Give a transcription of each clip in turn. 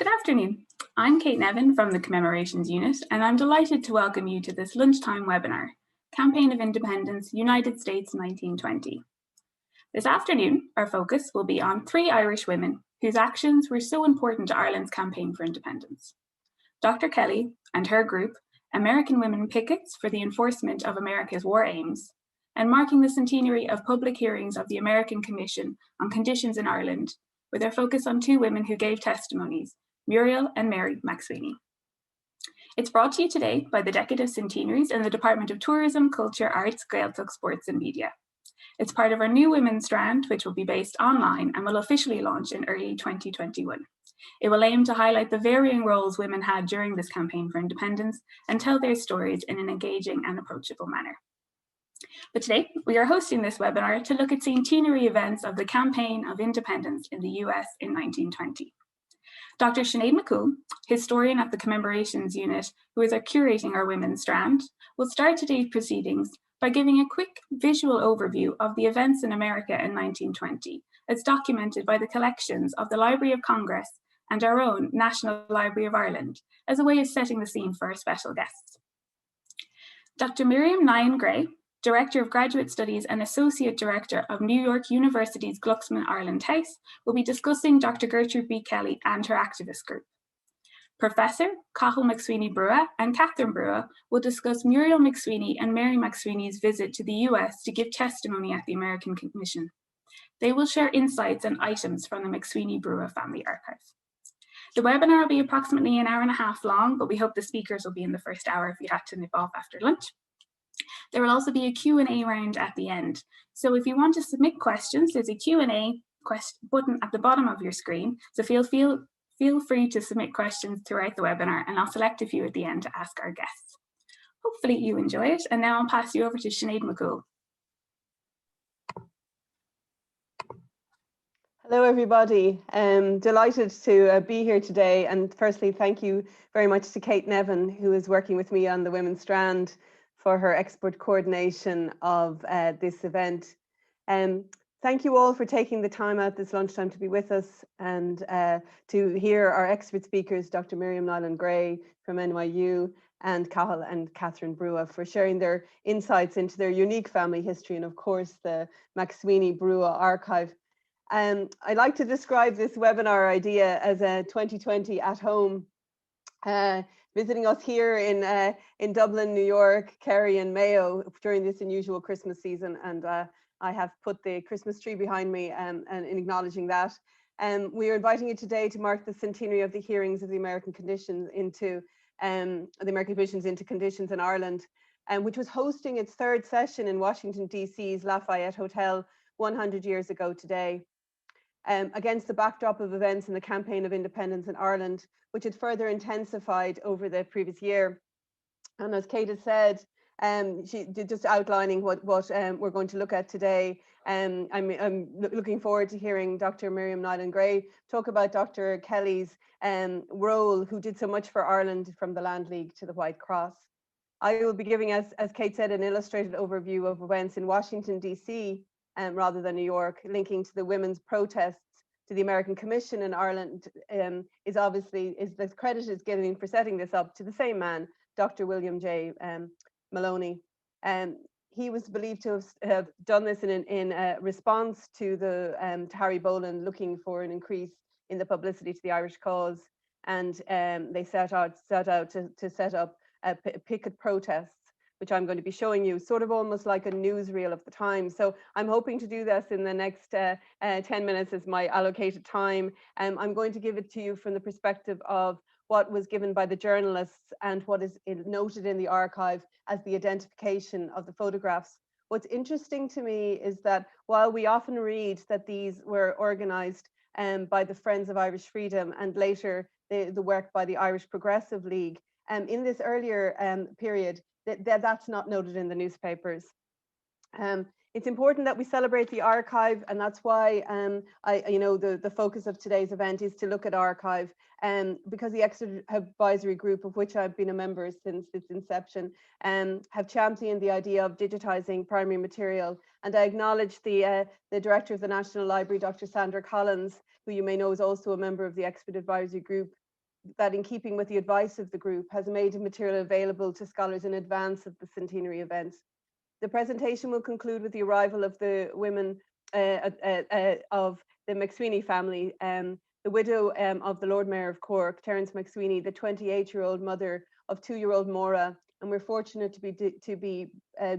Good afternoon. I'm Kate Nevin from the Commemorations Unit, and I'm delighted to welcome you to this lunchtime webinar, Campaign of Independence, United States 1920. This afternoon, our focus will be on 3 Irish women whose actions were so important to Ireland's campaign for independence. Dr. Kelly and her group, American Women Pickets for the Enforcement of America's War Aims, and marking the centenary of public hearings of the American Commission on Conditions in Ireland, with their focus on 2 women who gave testimonies, Muriel and Maureen McSweeney. It's brought to you today by the Decade of Centenaries in the Department of Tourism, Culture, Arts, Gaeltacht, Sports and Media. It's part of our new Women's Strand, which will be based online and will officially launch in early 2021. It will aim to highlight the varying roles women had during this campaign for independence and tell their stories in an engaging and approachable manner. But today, we are hosting this webinar to look at centenary events of the campaign of independence in the US in 1920. Dr. Sinead McCool, historian at the Commemorations Unit, who is curating our Women's Strand, will start today's proceedings by giving a quick visual overview of the events in America in 1920, as documented by the collections of the Library of Congress and our own National Library of Ireland, as a way of setting the scene for our special guests. Dr. Miriam Nyhan, Director of Graduate Studies and Associate Director of New York University's Glucksman Ireland House, will be discussing Dr. Gertrude B Kelly and her activist group. Professor Cathal MacSwiney Brugha and Catherine Brugha will discuss Muriel McSweeney and Maureen McSweeney's visit to the US to give testimony at the American Commission. They will share insights and items from the MacSwiney Brugha Family Archive. The webinar will be approximately an hour and a half long, but we hope the speakers will be in the first hour if you had to nip off after lunch. There will also be a Q&A round at the end. So if you want to submit questions, there's a Q&A button at the bottom of your screen. So feel free to submit questions throughout the webinar, and I'll select a few at the end to ask our guests. Hopefully you enjoy it. And now I'll pass you over to Sinead McCool. Hello, everybody. Delighted to be here today. And firstly, thank you very much to Kate Nevin, who is working with me on the Women's Strand, for her expert coordination of this event. Thank you all for taking the time out this lunchtime to be with us and to hear our expert speakers, Dr. Miriam Nyhan from NYU and Cathal and Catherine Brugha, for sharing their insights into their unique family history and of course the MacSwiney Brugha Archive. I'd like to describe this webinar idea as a 2020 at home. Visiting us here in Dublin, New York, Kerry and Mayo during this unusual Christmas season, and I have put the Christmas tree behind me and in acknowledging that. We are inviting you today to mark the centenary of the hearings of the American Conditions into the American Commissions into Conditions in Ireland, which was hosting its 3rd session in Washington DC's Lafayette Hotel 100 years ago today. Against the backdrop of events in the campaign of independence in Ireland, which had further intensified over the previous year. And as Kate has said, she just outlining what we're going to look at today. I'm looking forward to hearing Dr. Miriam Nyhan talk about Dr. Kelly's role, who did so much for Ireland from the Land League to the White Cross. I will be giving, as Kate said, an illustrated overview of events in Washington, DC, rather than New York, linking to the women's protests to the American Commission in Ireland. Is the credit is given for setting this up to the same man, Dr. William J. Maloney. He was believed to have done this in response to the to Harry Boland looking for an increase in the publicity to the Irish cause, and they set out to set up picket protests, which I'm going to be showing you, sort of almost like a newsreel of the time. So I'm hoping to do this in the next 10 minutes as my allocated time. I'm going to give it to you from the perspective of what was given by the journalists and what is noted in the archive as the identification of the photographs. What's interesting to me is that while we often read that these were organised by the Friends of Irish Freedom and later the work by the Irish Progressive League, in this earlier period, that's not noted in the newspapers. It's important that we celebrate the archive, and that's why the focus of today's event is to look at archive, because the Expert Advisory Group, of which I've been a member since its inception, have championed the idea of digitizing primary material. And I acknowledge the Director of the National Library, Dr. Sandra Collins, who you may know is also a member of the Expert Advisory Group, that, in keeping with the advice of the group, has made material available to scholars in advance of the centenary events. The presentation will conclude with the arrival of the women of the McSweeney family, the widow of the Lord Mayor of Cork, Terence McSweeney, the 28-year-old mother of 2-year-old Maura, and we're fortunate to be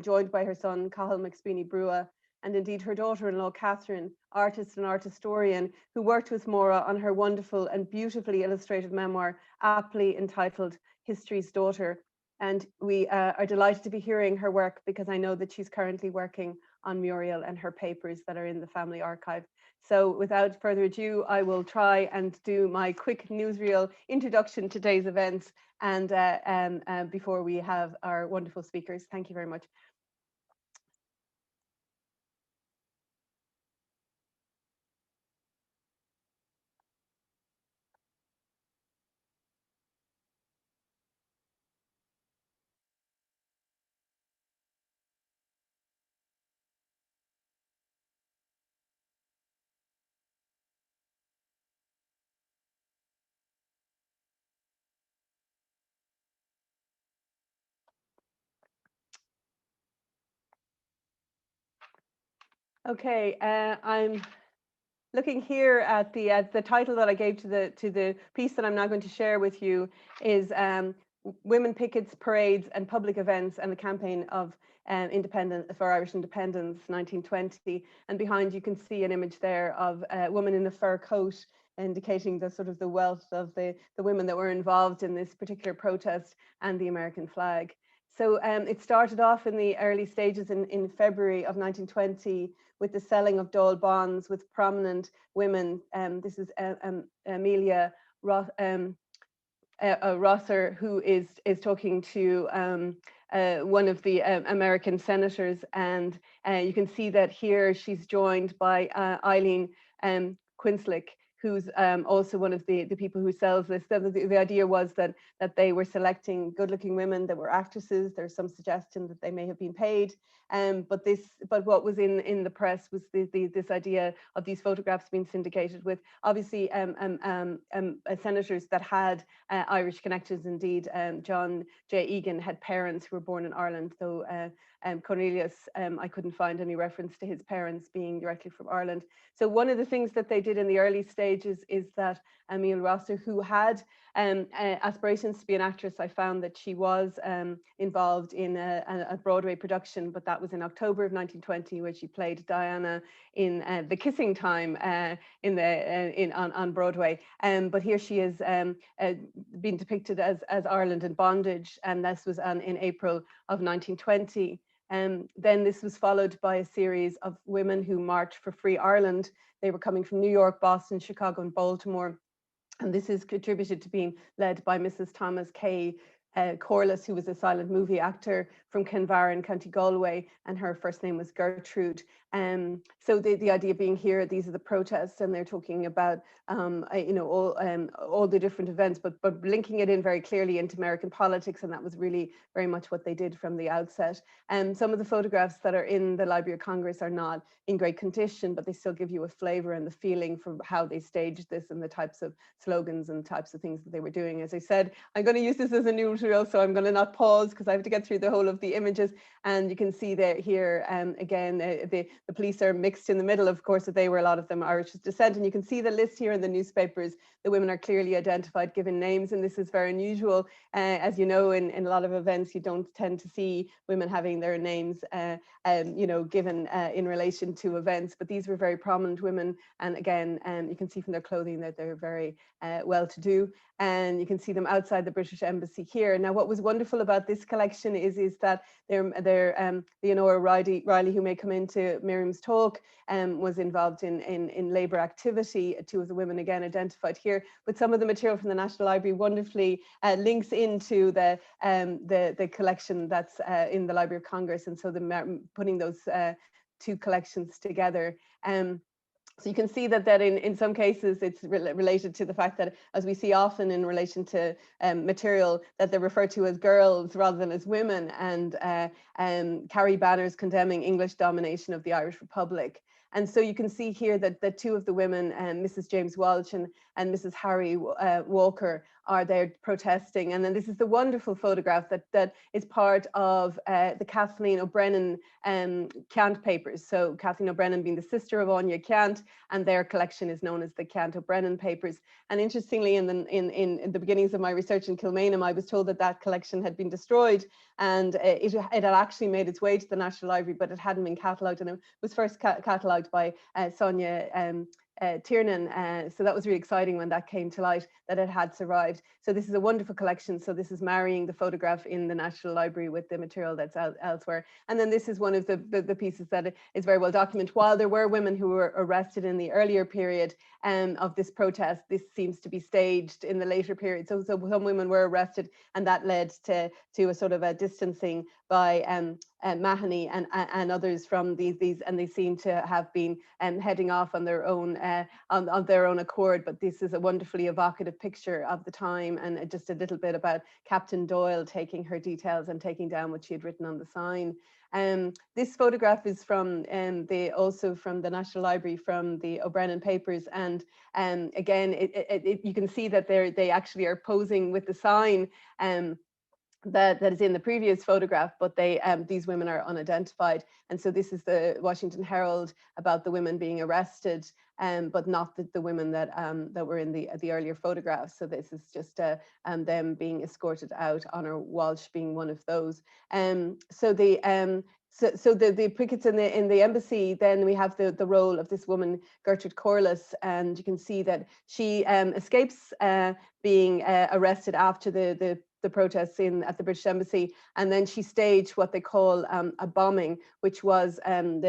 joined by her son, Cathal MacSwiney Brugha, and indeed her daughter-in-law, Catherine, artist and art historian, who worked with Maura on her wonderful and beautifully illustrated memoir, aptly entitled History's Daughter. And we are delighted to be hearing her work, because I know that she's currently working on Muriel and her papers that are in the family archive. So without further ado, I will try and do my quick newsreel introduction to today's events, and before we have our wonderful speakers. Thank you very much. Okay, I'm looking here at the title that I gave to the piece that I'm now going to share with you is Women Pickets, Parades and Public Events and the Campaign of Independence for Irish Independence 1920. And behind you can see an image there of a woman in a fur coat, indicating the sort of the wealth of the women that were involved in this particular protest, and the American flag. So it started off in the early stages in February of 1920 with the selling of Dáil bonds with prominent women. This is Amelia Rosser, who is talking to one of the American senators, and you can see that here she's joined by Eileen Quinslick, who's also one of the people who sells this. So the idea was that they were selecting good-looking women that were actresses. There's some suggestion that they may have been paid, but what was in the press was this idea of these photographs being syndicated with obviously senators that had Irish connections. Indeed, John J. Egan had parents who were born in Ireland, though Cornelius, I couldn't find any reference to his parents being directly from Ireland. So one of the things that they did in the early stages is that Emile Rosser, who had aspirations to be an actress, I found that she was involved in a Broadway production, but that was in October of 1920, where she played Diana in The Kissing Time on Broadway. But here she is being depicted as Ireland in bondage, and this was in April of 1920. Then this was followed by a series of women who marched for Free Ireland. They were coming from New York, Boston, Chicago, and Baltimore. And this is attributed to being led by Mrs. Thomas K. Corliss, who was a silent movie actor from Kenvarren, County Galway, and her first name was Gertrude. So the idea being here, these are the protests, and they're talking about all the different events, but linking it in very clearly into American politics, and that was really very much what they did from the outset. Some of the photographs that are in the Library of Congress are not in great condition, but they still give you a flavour and the feeling for how they staged this and the types of slogans and types of things that they were doing. As I said, I'm going to use this as a newsreel, so I'm going to not pause because I have to get through the whole of the images. And you can see that here, again, the police are mixed in the middle, of course, that they were, a lot of them Irish descent. And you can see the list here in the newspapers. The women are clearly identified, given names, and this is very unusual. As you know, in a lot of events, you don't tend to see women having their names, given in relation to events. But these were very prominent women, and again, you can see from their clothing that they're very well-to-do, and you can see them outside the British Embassy here. Now, what was wonderful about this collection is that Leonora Riley, who may come into Miriam's talk, was involved in labour activity. Two of the women again identified here, but some of the material from the National Library wonderfully links into the collection that's in the Library of Congress, and so putting those two collections together. So you can see that in some cases it's related to the fact that, as we see often in relation to material, that they're referred to as girls rather than as women, and carry banners condemning English domination of the Irish Republic. And so you can see here that two of the women, Mrs. James Walsh and Mrs. Harry Walker, are there protesting. And then this is the wonderful photograph that is part of the Kathleen O'Brennan Ceant papers. So Kathleen O'Brennan being the sister of Anya Ceant, and their collection is known as the Ceant O'Brennan papers. And interestingly, in the beginnings of my research in Kilmainham, I was told that that collection had been destroyed, and it had actually made its way to the National Library, but it hadn't been catalogued, and it was first catalogued by Sonia Tiernan. So that was really exciting when that came to light, that it had survived. So this is a wonderful collection. So this is marrying the photograph in the National Library with the material that's elsewhere. And then this is one of the pieces that is very well documented. While there were women who were arrested in the earlier period of this protest, this seems to be staged in the later period. So some women were arrested, and that led to a sort of a distancing by Mahoney and others from these, and they seem to have been heading off on their own on their own accord. But this is a wonderfully evocative picture of the time, and just a little bit about Captain Doyle taking her details and taking down what she had written on the sign. This photograph is from also from the National Library, from the O'Brennan papers, and again you can see that they actually are posing with the sign that is in the previous photograph, but these women are unidentified. And so this is the Washington Herald about the women being arrested, but not the women that were in the earlier photographs. So this is just them being escorted out, Honor Walsh being one of those. So the pickets in the embassy, then we have the role of this woman, Gertrude Corliss, and you can see that she escapes being arrested after the protests at the British Embassy, and then she staged what they call a bombing, which was an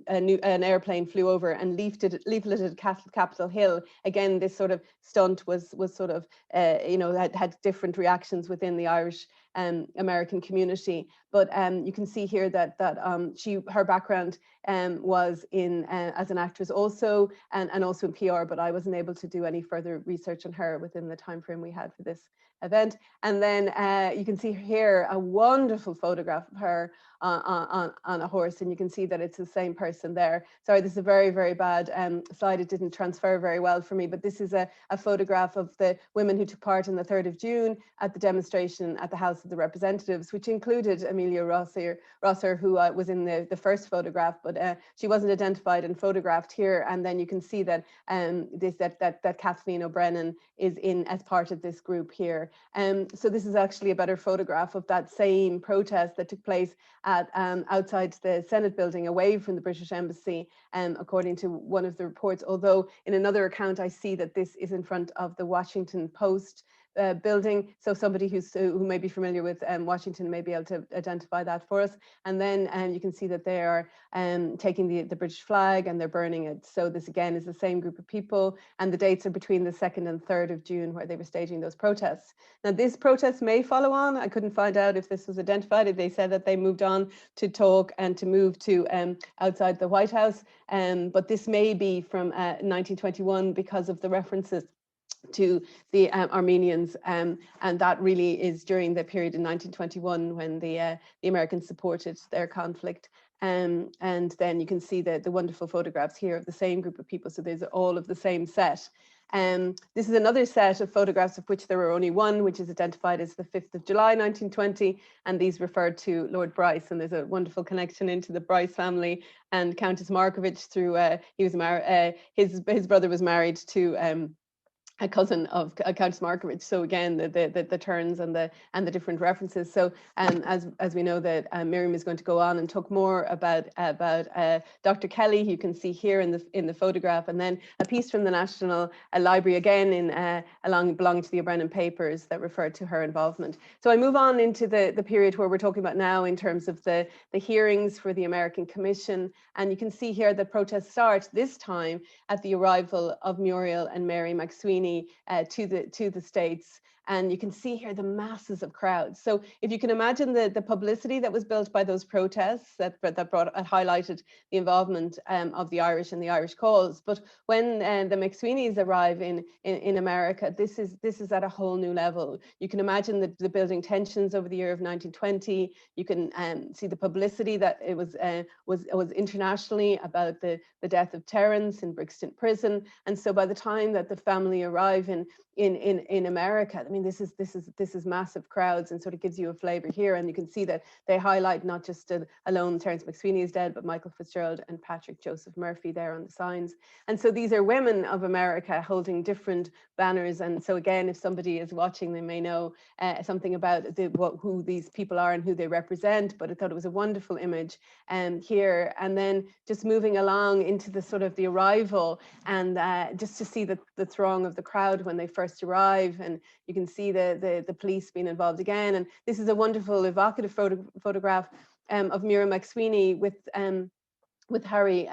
airplane flew over and leafleted Capitol Hill. Again, this sort of stunt was sort of had different reactions within the Irish American community, but you can see here that her background was in as an actress also, and also in PR, but I wasn't able to do any further research on her within the time frame we had for this event. And then you can see here a wonderful photograph of her on a horse, and you can see that it's the same person there. Sorry, this is a very, very bad slide. It didn't transfer very well for me, but this is a photograph of the women who took part in the 3rd of June at the demonstration at the House of the Representatives, which included Amelia Rosser, who was in the first photograph, but she wasn't identified and photographed here. And then you can see that that Kathleen O'Brennan is in as part of this group here. So this is actually a better photograph of that same protest that took place at outside the Senate building, away from the British Embassy, according to one of the reports. Although in another account, I see that this is in front of the Washington Post building. So somebody who may be familiar with Washington may be able to identify that for us. And then you can see that they are taking the British flag and they're burning it. So this again is the same group of people, and the dates are between the 2nd and 3rd of June, where they were staging those protests. Now this protest may follow on. I couldn't find out if this was identified. They said that they moved on to talk and to move to outside the White House, but this may be from 1921 because of the references to the Armenians, and that really is during the period in 1921 when the Americans supported their conflict. And then you can see the wonderful photographs here of the same group of people. So there's all of the same set. This is another set of photographs, of which there were only one, which is identified as the 5th of July 1920, and these refer to Lord Bryce, and there's a wonderful connection into the Bryce family and Countess Markovich through he was married, his brother was married to a cousin of Countess Markovich. So again, the turns and the different references. So as we know that Miriam is going to go on and talk more about Dr. Kelly, you can see here in the photograph, and then a piece from the National Library again belonging to the O'Brennan papers that refer to her involvement. So I move on into the period where we're talking about now in terms of the hearings for the American Commission, and you can see here the protests start this time at the arrival of Muriel and Mary McSweeney to the States. And you can see here the masses of crowds. So if you can imagine the publicity that was built by those protests that highlighted the involvement of the Irish and the Irish cause. But when the McSweeneys arrive in America, this is at a whole new level. You can imagine the building tensions over the year of 1920. You can see the publicity that it was internationally about the death of Terence in Brixton Prison. And so by the time that the family arrive in America, I mean, this is massive crowds, and sort of gives you a flavor here. And you can see that they highlight not just alone Terence McSweeney is dead, but Michael Fitzgerald and Patrick Joseph Murphy there on the signs. And so these are women of America holding different banners. And so again, if somebody is watching, they may know something about who these people are and who they represent. But I thought it was a wonderful image here. And then just moving along into the sort of the arrival, and just to see the throng of the crowd when they first arrive, and you can see the police being involved again. And this is a wonderful evocative photograph of Miriam McSweeney with Harry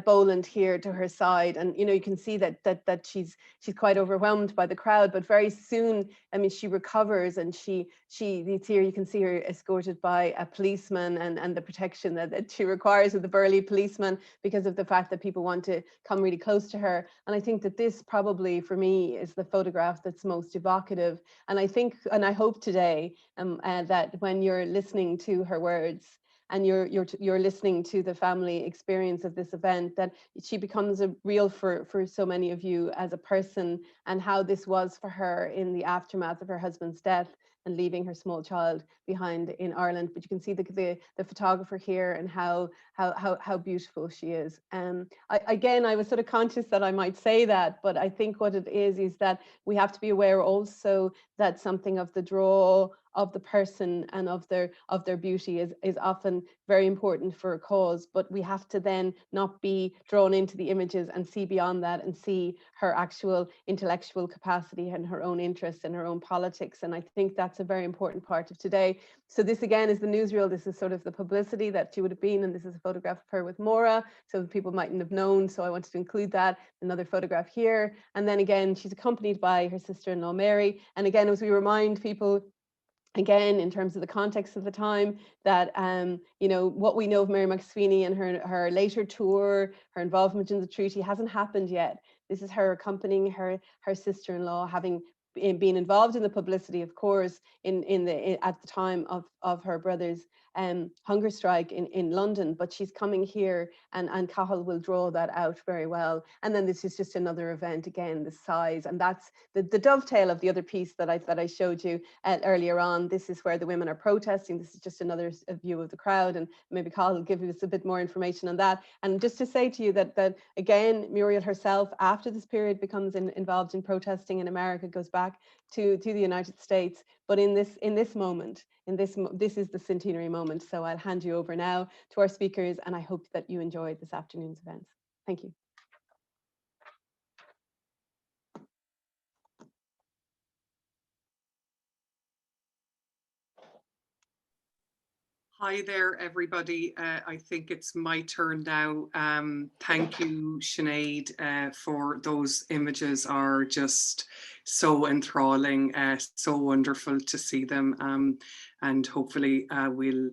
Boland here to her side. And you can see that she's quite overwhelmed by the crowd, but very soon, I mean, she recovers, and it's here you can see her escorted by a policeman, and the protection that she requires of the burly policeman, because of the fact that people want to come really close to her. And I think that this probably for me is the photograph that's most evocative. And I think, and I hope today that when you're listening to her words, and you're listening to the family experience of this event, that she becomes a real for so many of you as a person, and how this was for her in the aftermath of her husband's death and leaving her small child behind in Ireland. But you can see the photographer here, and how beautiful she is. I was sort of conscious that I might say that, but I think what it is that we have to be aware also that something of the draw of the person and of their beauty is often very important for a cause, but we have to then not be drawn into the images and see beyond that, and see her actual intellectual capacity and her own interests and her own politics. And I think that's a very important part of today. So this again is the newsreel. This is sort of the publicity that she would have been, and this is a photograph of her with Maura, so people mightn't have known, so I wanted to include that. Another photograph here, and then again she's accompanied by her sister-in-law Mary. And again, as we remind people, again, in terms of the context of the time, that what we know of Mary McSweeney and her later tour, her involvement in the treaty hasn't happened yet. This is her accompanying her sister-in-law, having been involved in the publicity, of course, at the time of her brother's hunger strike in London, but she's coming here, and Cathal will draw that out very well. And then this is just another event, again, the size, and that's the dovetail of the other piece that I showed you earlier on. This is where the women are protesting. This is just another view of the crowd, and maybe Cathal will give us a bit more information on that. And just to say to you that again, Muriel herself, after this period, becomes involved in protesting in America, goes back to the United States. But in this moment, this is the centenary moment. So I'll hand you over now to our speakers, and I hope that you enjoyed this afternoon's events. Thank you. Hi there, everybody. I think it's my turn now. Thank you, Sinead, for those images. Are just so enthralling, so wonderful to see them, and hopefully we'll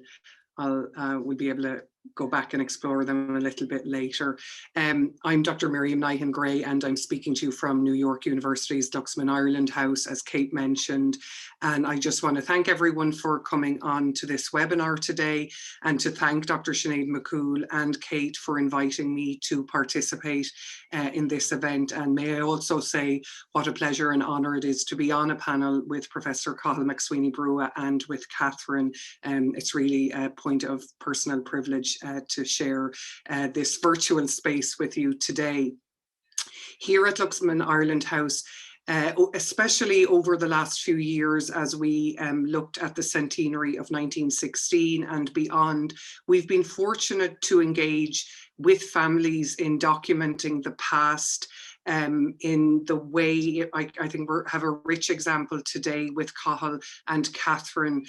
be able to go back and explore them a little bit later. I'm Dr. Miriam Nyhan Gray, and I'm speaking to you from New York University's Glucksman Ireland House, as Kate mentioned. And I just want to thank everyone for coming on to this webinar today, and to thank Dr. Sinead McCool and Kate for inviting me to participate in this event. And may I also say what a pleasure and honour it is to be on a panel with Professor Cathal MacSwiney Brugha and with Catherine. It's really a point of personal privilege to share this virtual space with you today. Here at Glucksman Ireland House, especially over the last few years, as we looked at the centenary of 1916 and beyond, we've been fortunate to engage with families in documenting the past in the way, I think we have a rich example today with Cathal and Catherine.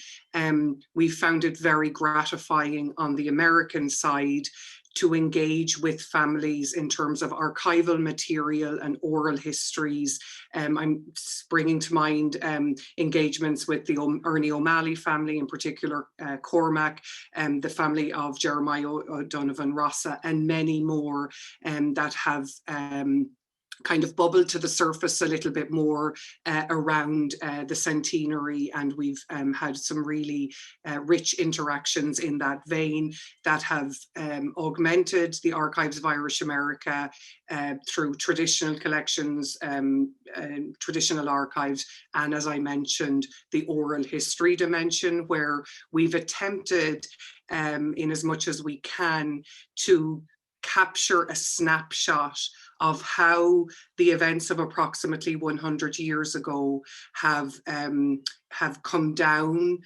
We found it very gratifying on the American side to engage with families in terms of archival material and oral histories. I'm bringing to mind engagements with the Ernie O'Malley family, in particular Cormac, and the family of Jeremiah O'Donovan Rossa, and many more that have kind of bubbled to the surface a little bit more around the centenary, and we've had some really rich interactions in that vein that have augmented the Archives of Irish America through traditional collections, traditional archives, and as I mentioned, the oral history dimension, where we've attempted in as much as we can to capture a snapshot of how the events of approximately 100 years ago have come down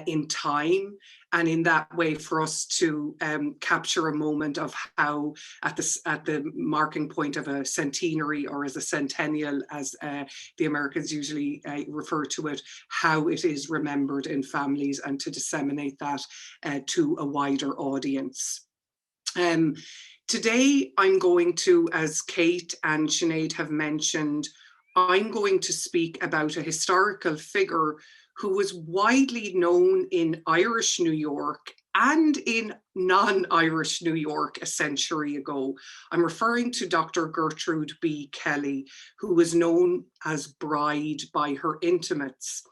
in time, and in that way for us to capture a moment of how at the marking point of a centenary, or as a centennial as the Americans usually refer to it, how it is remembered in families, and to disseminate that to a wider audience. Today, I'm going to, as Kate and Sinead have mentioned, I'm going to speak about a historical figure who was widely known in Irish New York and in non-Irish New York a century ago. I'm referring to Dr. Gertrude B Kelly, who was known as Bride by her intimates.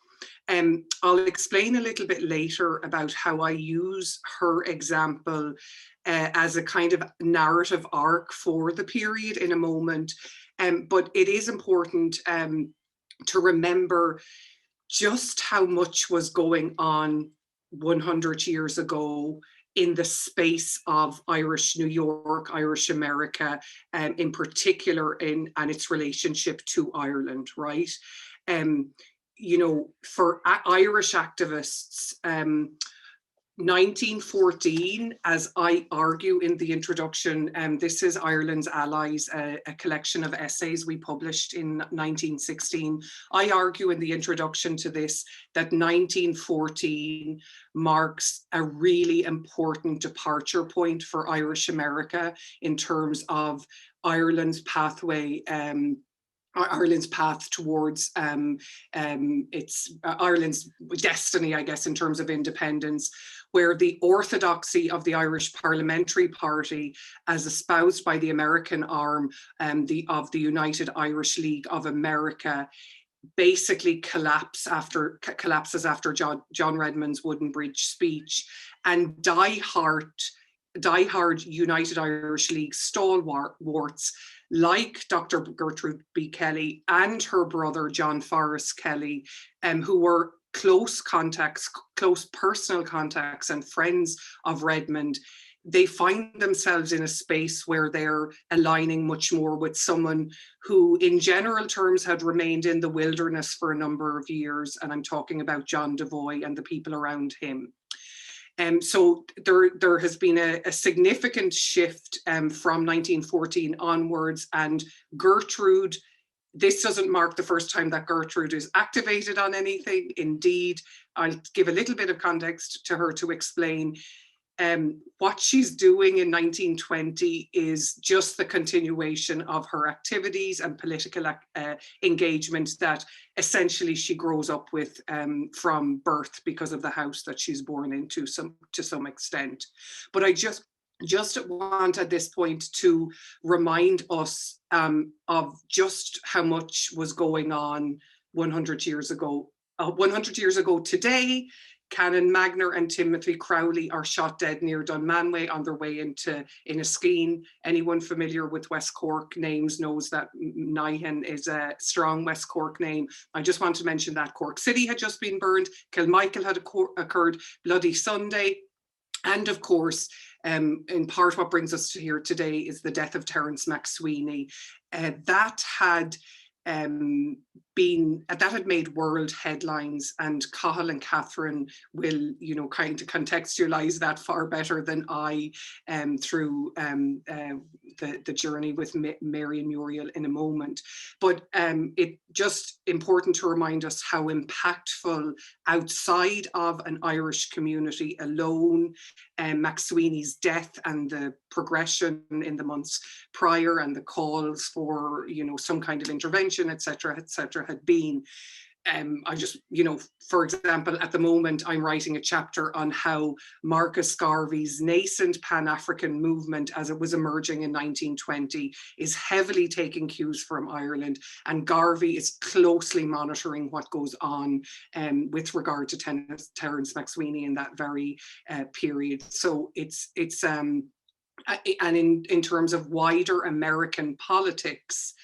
I'll explain a little bit later about how I use her example as a kind of narrative arc for the period in a moment. But it is important to remember just how much was going on 100 years ago in the space of Irish New York, Irish America, in particular, and its relationship to Ireland, right? You know, for Irish activists, 1914, as I argue in the introduction, this is Ireland's Allies, a collection of essays we published in 1916. I argue in the introduction to this that 1914 marks a really important departure point for Irish America in terms of Ireland's pathway, Ireland's path towards its Ireland's destiny, I guess, in terms of independence, where the orthodoxy of the Irish Parliamentary Party, as espoused by the American arm of the United Irish League of America, basically collapses after John Redmond's Wooden Bridge speech, and diehard United Irish League stalwarts like Dr. Gertrude B Kelly and her brother John Forrest Kelly, who were close personal contacts and friends of Redmond, they find themselves in a space where they're aligning much more with someone who in general terms had remained in the wilderness for a number of years, and I'm talking about John Devoy and the people around him. So there has been a significant shift from 1914 onwards, and Gertrude, this doesn't mark the first time that Gertrude is activated on anything. Indeed, I'll give a little bit of context to her to explain. What she's doing in 1920 is just the continuation of her activities and political engagement that essentially she grows up with from birth because of the house that she's born into to some extent. But I just want at this point to remind us of just how much was going on 100 years ago. 100 years ago today, Canon Magner and Timothy Crowley are shot dead near Dunmanway on their way into Inniskeen. Anyone familiar with West Cork names knows that Nyhan is a strong West Cork name. I just want to mention that Cork City had just been burned, Kilmichael had occurred, Bloody Sunday, and of course, in part what brings us to here today is the death of Terence MacSwiney. That had made world headlines, and Cathal and Catherine will, kind of contextualize that far better than I through the journey with Mary and Muriel in a moment. But it's just important to remind us how impactful outside of an Irish community alone, MacSwiney's death and the progression in the months prior and the calls for, you know, some kind of intervention, etc., had been. I just, you know, for example, at the moment, I'm writing a chapter on how Marcus Garvey's nascent Pan-African movement as it was emerging in 1920 is heavily taking cues from Ireland, and Garvey is closely monitoring what goes on with regard to Terence MacSwiney in that very period. So and in terms of wider American politics,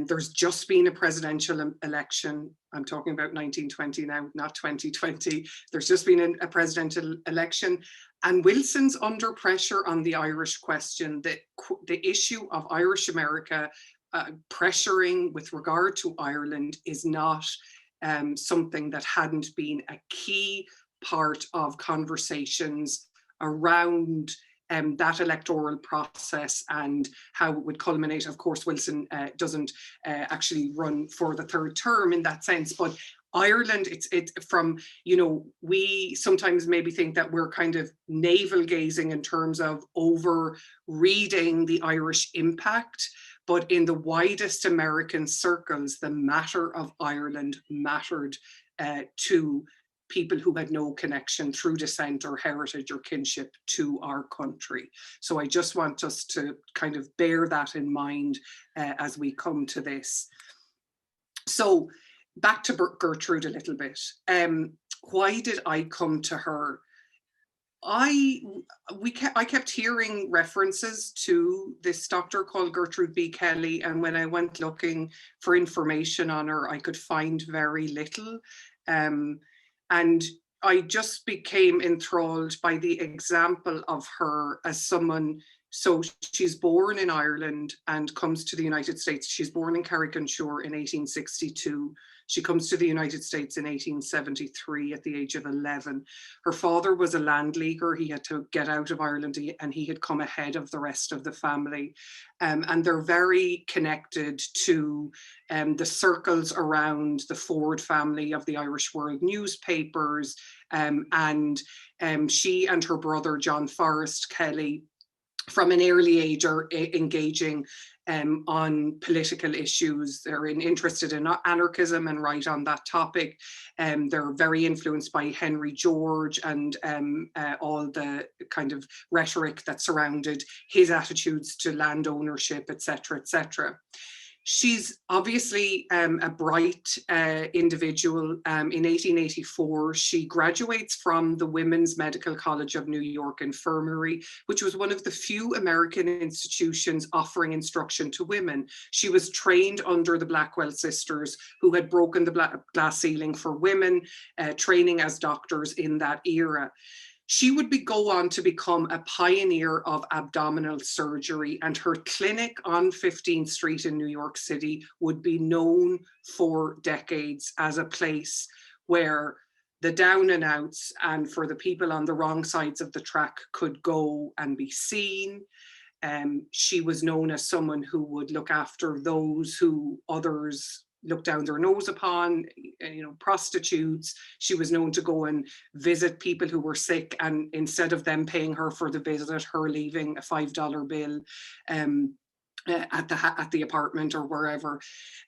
there's just been a presidential election. I'm talking about 1920 now, not 2020. There's just been a presidential election, and Wilson's under pressure on the Irish question. The issue of Irish America pressuring with regard to Ireland is not something that hadn't been a key part of conversations around that electoral process and how it would culminate. Of course, Wilson doesn't actually run for the third term in that sense, but Ireland, it's from, you know, we sometimes maybe think that we're kind of navel gazing in terms of over reading the Irish impact, but in the widest American circles, the matter of Ireland mattered to people who had no connection through descent or heritage or kinship to our country. So I just want us to kind of bear that in mind as we come to this. So back to Gertrude a little bit. Why did I come to her? I kept hearing references to this doctor called Gertrude B Kelly, and when I went looking for information on her, I could find very little. And I just became enthralled by the example of her as someone. So she's born in Ireland and comes to the United States. She's born in Carrick-on-Suir in 1862. She comes to the United States in 1873 at the age of 11. Her father was a landleaguer. He had to get out of Ireland and he had come ahead of the rest of the family. And they're very connected to the circles around the Ford family of the Irish World newspapers. And she and her brother, John Forrest Kelly, from an early age are engaging on political issues. They're interested in anarchism and write on that topic. They're very influenced by Henry George and all the kind of rhetoric that surrounded his attitudes to land ownership, etc., etc. She's obviously a bright individual. In 1884, she graduates from the Women's Medical College of New York Infirmary, which was one of the few American institutions offering instruction to women. She was trained under the Blackwell sisters, who had broken the glass ceiling for women, training as doctors in that era. She would go on to become a pioneer of abdominal surgery, and her clinic on 15th Street in New York City would be known for decades as a place where the down and outs and for the people on the wrong sides of the track could go and be seen. She was known as someone who would look after those who others looked down their nose upon, you know, prostitutes. She was known to go and visit people who were sick, and instead of them paying her for the visit, her leaving a $5 bill at the apartment or wherever.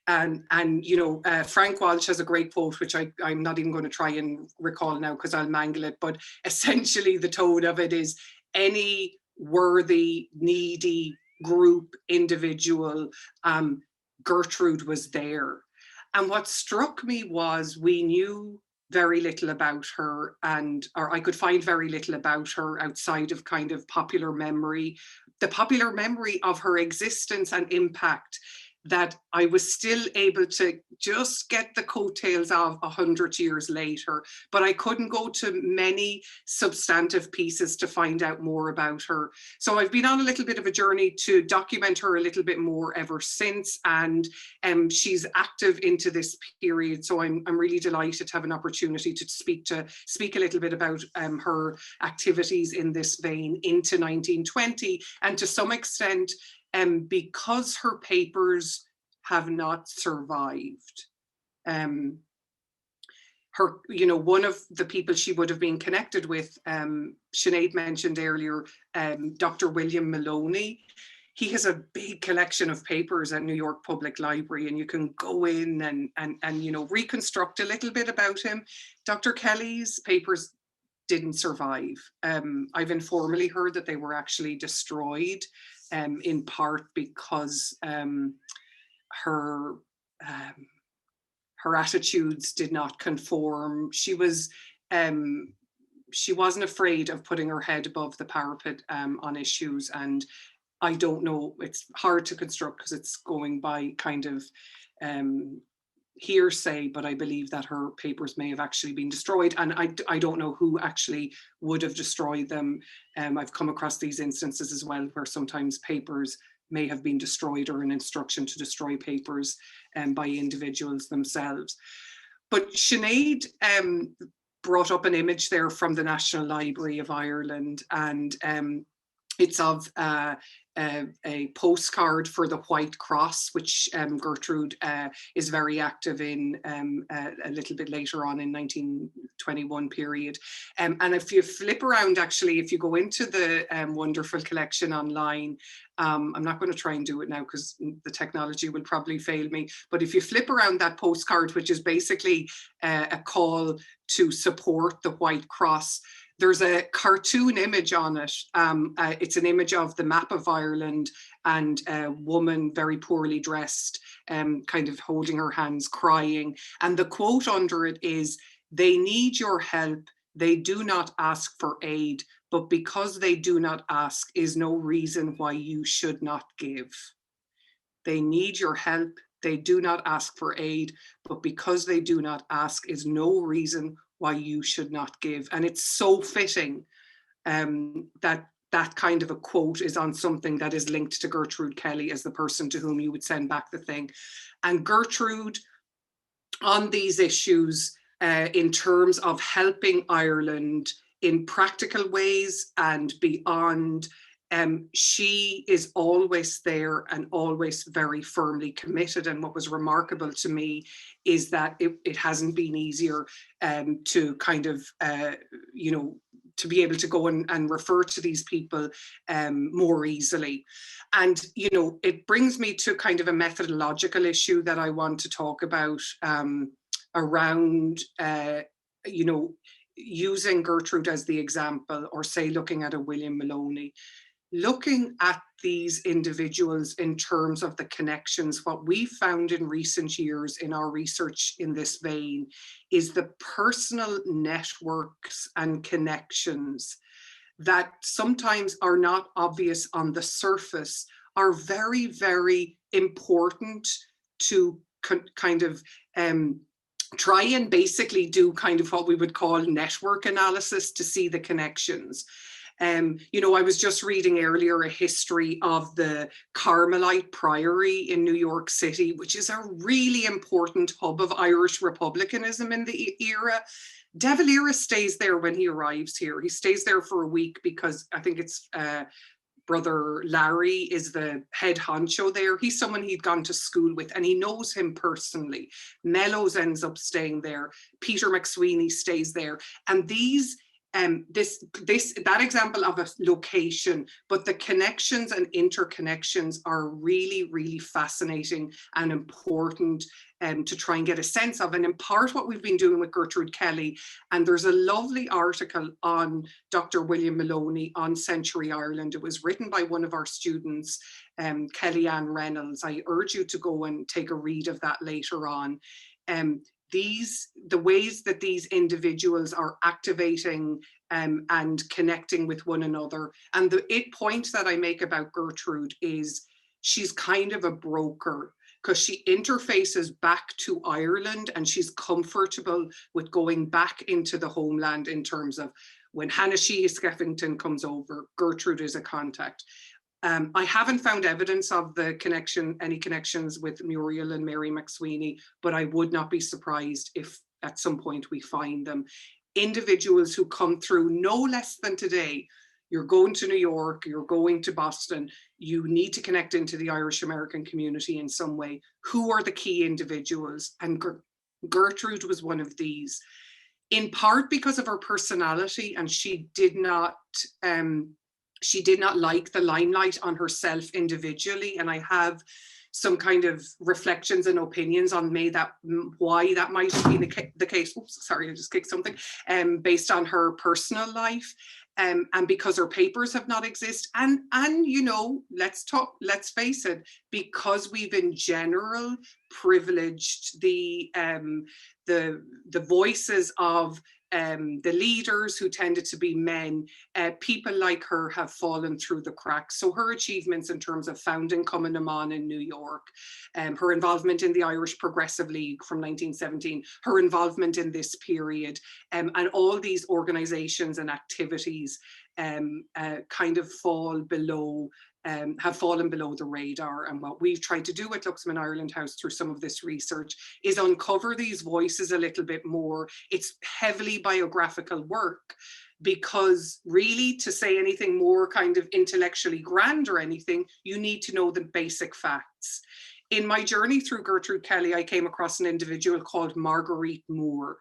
And you know, Frank Walsh has a great quote, which I'm not even going to try and recall now because I'll mangle it, but essentially the tone of it is any worthy, needy group, individual, Gertrude was there. And what struck me was we knew very little about her, or I could find very little about her outside of kind of popular memory, the popular memory of her existence and impact that I was still able to just get the coattails of 100 years later, but I couldn't go to many substantive pieces to find out more about her. So I've been on a little bit of a journey to document her a little bit more ever since, and she's active into this period. So I'm really delighted to have an opportunity to speak a little bit about her activities in this vein into 1920, and to some extent, because her papers have not survived. her, you know, one of the people she would have been connected with, Sinead mentioned earlier, Dr. William Maloney. He has a big collection of papers at New York Public Library, and you can go in and you know, reconstruct a little bit about him. Dr. Kelly's papers didn't survive. I've informally heard that they were actually destroyed, in part because her attitudes did not conform. She wasn't afraid of putting her head above the parapet on issues, and I don't know, it's hard to construct because it's going by kind of hearsay, but I believe that her papers may have actually been destroyed, and I don't know who actually would have destroyed them. I've come across these instances as well where sometimes papers may have been destroyed, or an instruction to destroy papers by individuals themselves. But Sinead brought up an image there from the National Library of Ireland, and it's of a postcard for the White Cross, which Gertrude is very active in a little bit later on in 1921 period. And if you flip around, actually, if you go into the wonderful collection online, I'm not going to try and do it now because the technology will probably fail me, but if you flip around that postcard, which is basically a call to support the White Cross, there's a cartoon image on it. It's an image of the map of Ireland and a woman very poorly dressed, kind of holding her hands, crying. And the quote under it is, "They need your help. They do not ask for aid, but because they do not ask is no reason why you should not give." They need your help. They do not ask for aid, but because they do not ask is no reason why you should not give. And it's so fitting that that kind of a quote is on something that is linked to Gertrude Kelly as the person to whom you would send back the thing. And Gertrude, on these issues, in terms of helping Ireland in practical ways and beyond, she is always there and always very firmly committed. And what was remarkable to me is that it hasn't been easier to kind of, you know, to be able to go and refer to these people more easily. And, you know, it brings me to kind of a methodological issue that I want to talk about around, you know, using Gertrude as the example, or say looking at a William Maloney. Looking at these individuals in terms of the connections, what we found in recent years in our research in this vein is the personal networks and connections that sometimes are not obvious on the surface are very, very important to kind of try and basically do kind of what we would call network analysis to see the connections. You know, I was just reading earlier a history of the Carmelite Priory in New York City, which is a really important hub of Irish republicanism in the era. De Valera stays there when he arrives here. He stays there for a week because I think it's Brother Larry is the head honcho there. He's someone he'd gone to school with and he knows him personally. Mellows ends up staying there. Peter McSweeney stays there. And these that example of a location, but the connections and interconnections are really, really fascinating and important to try and get a sense of. And in part what we've been doing with Gertrude Kelly, and there's a lovely article on Dr. William Maloney on Century Ireland. It was written by one of our students, Kellyanne Reynolds. I urge you to go and take a read of that later on. The ways that these individuals are activating and connecting with one another. And the point that I make about Gertrude is she's kind of a broker because she interfaces back to Ireland and she's comfortable with going back into the homeland in terms of when Hannah Sheehy Skeffington comes over, Gertrude is a contact. I haven't found evidence of the connection, any connections with Muriel and Mary McSweeney, but I would not be surprised if at some point we find them. Individuals who come through no less than today. You're going to New York, you're going to Boston, you need to connect into the Irish American community in some way. Who are the key individuals? And Gertrude was one of these, in part because of her personality, and she did not like the limelight on herself individually. And I have some kind of reflections and opinions on why that might have been the case. Oops, sorry, I just kicked something. Based on her personal life, and because her papers have not existed, and you know, let's face it, because we've in general privileged the voices of the leaders who tended to be men. People like her have fallen through the cracks. So her achievements in terms of founding Commemorations in New York, her involvement in the Irish Progressive League from 1917, her involvement in this period, and all these organizations and activities kind of have fallen below the radar. And what we've tried to do at Glucksman Ireland House through some of this research is uncover these voices a little bit more. It's heavily biographical work, because really to say anything more kind of intellectually grand or anything, you need to know the basic facts. In my journey through Gertrude Kelly, I came across an individual called Marjorie Moore.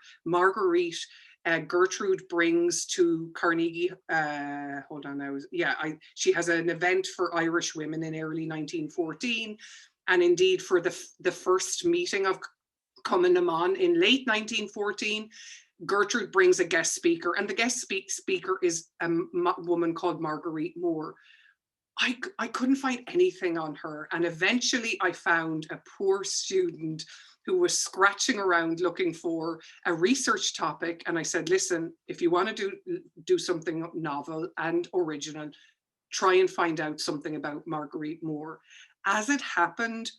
Gertrude brings to Carnegie, she has an event for Irish women in early 1914. And indeed for the first meeting of Commemorations in late 1914, Gertrude brings a guest speaker, and the guest speaker is a woman called Marjorie Moore. I couldn't find anything on her, and eventually I found a poor student who was scratching around looking for a research topic, and I said, listen, if you want to do something novel and original, try and find out something about Marjorie Moore. As it happened,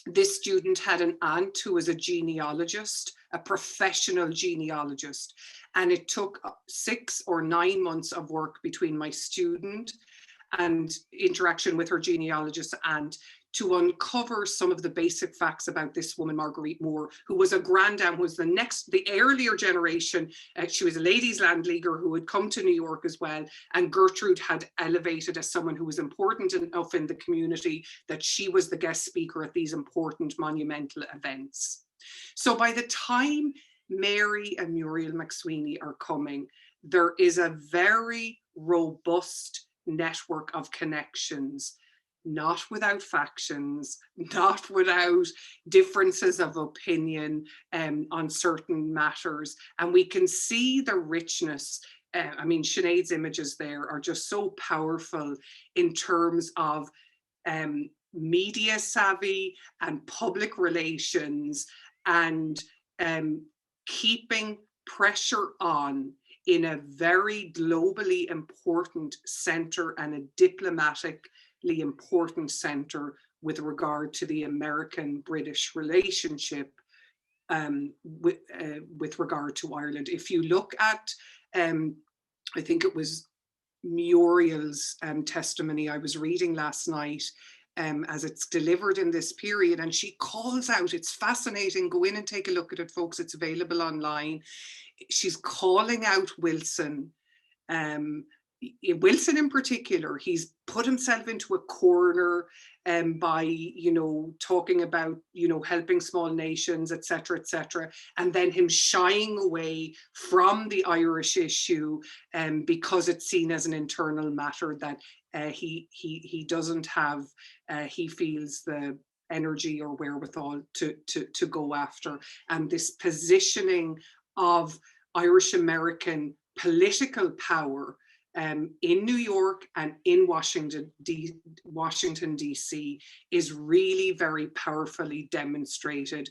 this student had an aunt who was a genealogist, a professional genealogist, and it took 6 or 9 months of work between my student and interaction with her genealogist aunt to uncover some of the basic facts about this woman, Marjorie Moore, who was a grandam, was the earlier generation. She was a ladies' landleaguer who had come to New York as well. And Gertrude had elevated as someone who was important enough in the community that she was the guest speaker at these important monumental events. So by the time Mary and Muriel McSweeney are coming, there is a very robust network of connections, not without factions, not without differences of opinion on certain matters. And we can see the richness. I mean, Sinead's images there are just so powerful in terms of media savvy and public relations, and keeping pressure on in a very globally important center and a diplomatically important center with regard to the American-British relationship with regard to Ireland. If you look at, I think it was Muriel's testimony I was reading last night, as it's delivered in this period, and she calls out, it's fascinating, go in and take a look at it, folks, it's available online. She's calling out Wilson. Wilson in particular, he's put himself into a corner by, you know, talking about, you know, helping small nations, etc., etc., and then him shying away from the Irish issue because it's seen as an internal matter that he doesn't have, he feels the energy or wherewithal to go after. And this positioning of Irish American political power in New York and in Washington DC is really very powerfully demonstrated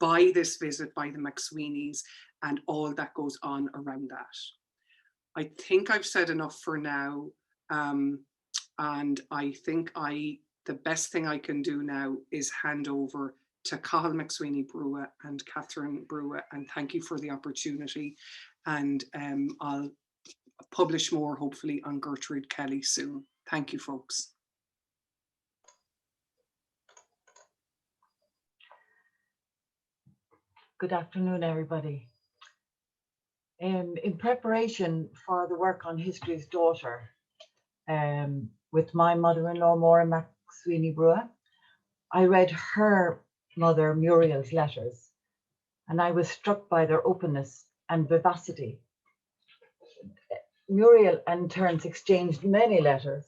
by this visit by the McSweeneys and all that goes on around that. I think I've said enough for now, and I think the best thing I can do now is hand over to Cathal MacSwiney Brugha and Catherine Brugha, and thank you for the opportunity. And I'll publish more hopefully on Gertrude Kelly soon. Thank you, folks. Good afternoon, everybody. In preparation for the work on History's Daughter, with my mother-in-law, Maureen McSweeney Brugha, I read her mother Muriel's letters, and I was struck by their openness and vivacity. Muriel and Terence exchanged many letters,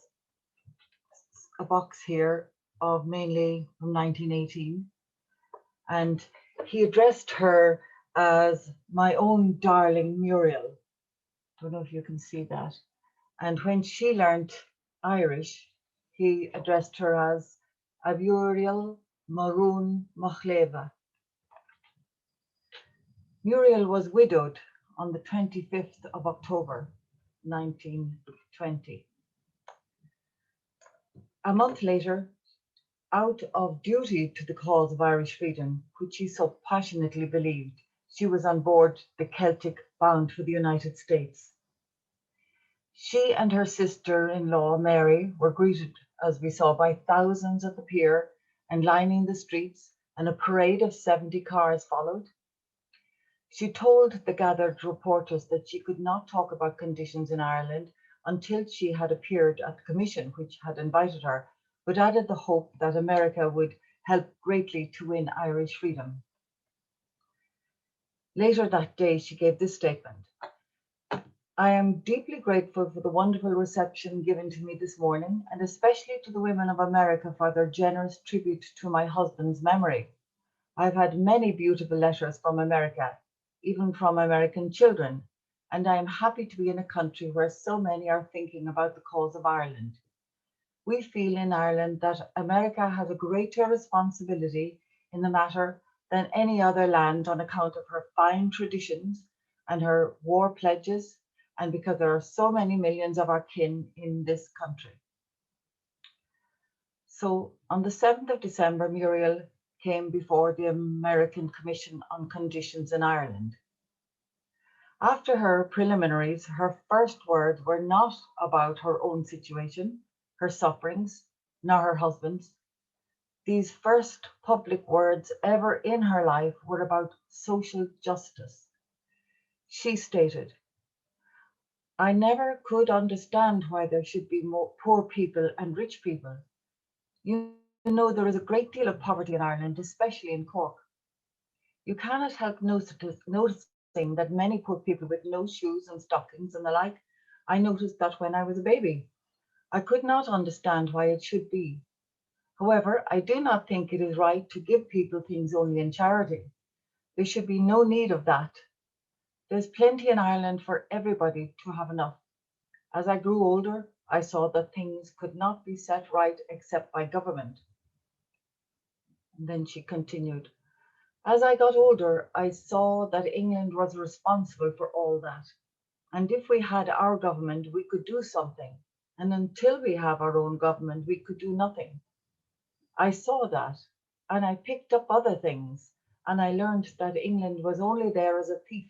a box here of mainly from 1918, and he addressed her as my own darling Muriel. Don't know if you can see that. And when she learned Irish, he addressed her as Muriel Maureen McSweeney. Muriel was widowed on the 25th of October, 1920. A month later, out of duty to the cause of Irish freedom, which she so passionately believed, she was on board the Celtic bound for the United States. She and her sister-in-law, Mary, were greeted, as we saw, by thousands at the pier and lining the streets, and a parade of 70 cars followed. She told the gathered reporters that she could not talk about conditions in Ireland until she had appeared at the commission which had invited her, but added the hope that America would help greatly to win Irish freedom. Later that day, she gave this statement: I am deeply grateful for the wonderful reception given to me this morning, and especially to the women of America for their generous tribute to my husband's memory. I've had many beautiful letters from America, even from American children, and I am happy to be in a country where so many are thinking about the cause of Ireland. We feel in Ireland that America has a greater responsibility in the matter than any other land on account of her fine traditions and her war pledges, and because there are so many millions of our kin in this country. So on the 7th of December, Muriel came before the American Commission on Conditions in Ireland. After her preliminaries, her first words were not about her own situation, her sufferings, nor her husband's. These first public words ever in her life were about social justice. She stated, I never could understand why there should be more poor people and rich people. You know, there is a great deal of poverty in Ireland, especially in Cork. You cannot help noticing that many poor people with no shoes and stockings and the like. I noticed that when I was a baby. I could not understand why it should be. However, I do not think it is right to give people things only in charity. There should be no need of that. There's plenty in Ireland for everybody to have enough. As I grew older, I saw that things could not be set right except by government. And then she continued, as I got older, I saw that England was responsible for all that. And if we had our government, we could do something. And until we have our own government, we could do nothing. I saw that, and I picked up other things, and I learned that England was only there as a thief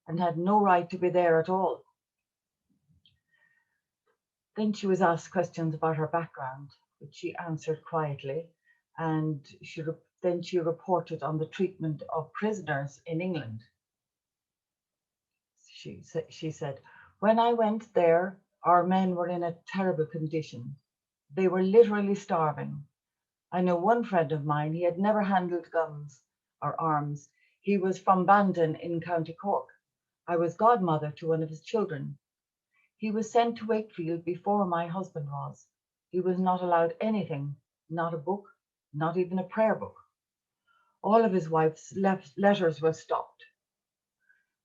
and had no right to be there at all. Then she was asked questions about her background, which she answered quietly, and then she reported on the treatment of prisoners in England. She said, when I went there, our men were in a terrible condition. They were literally starving. I know one friend of mine, he had never handled guns or arms. He was from Bandon in County Cork. I was godmother to one of his children. He was sent to Wakefield before my husband was. He was not allowed anything, not a book, not even a prayer book. All of his wife's letters were stopped.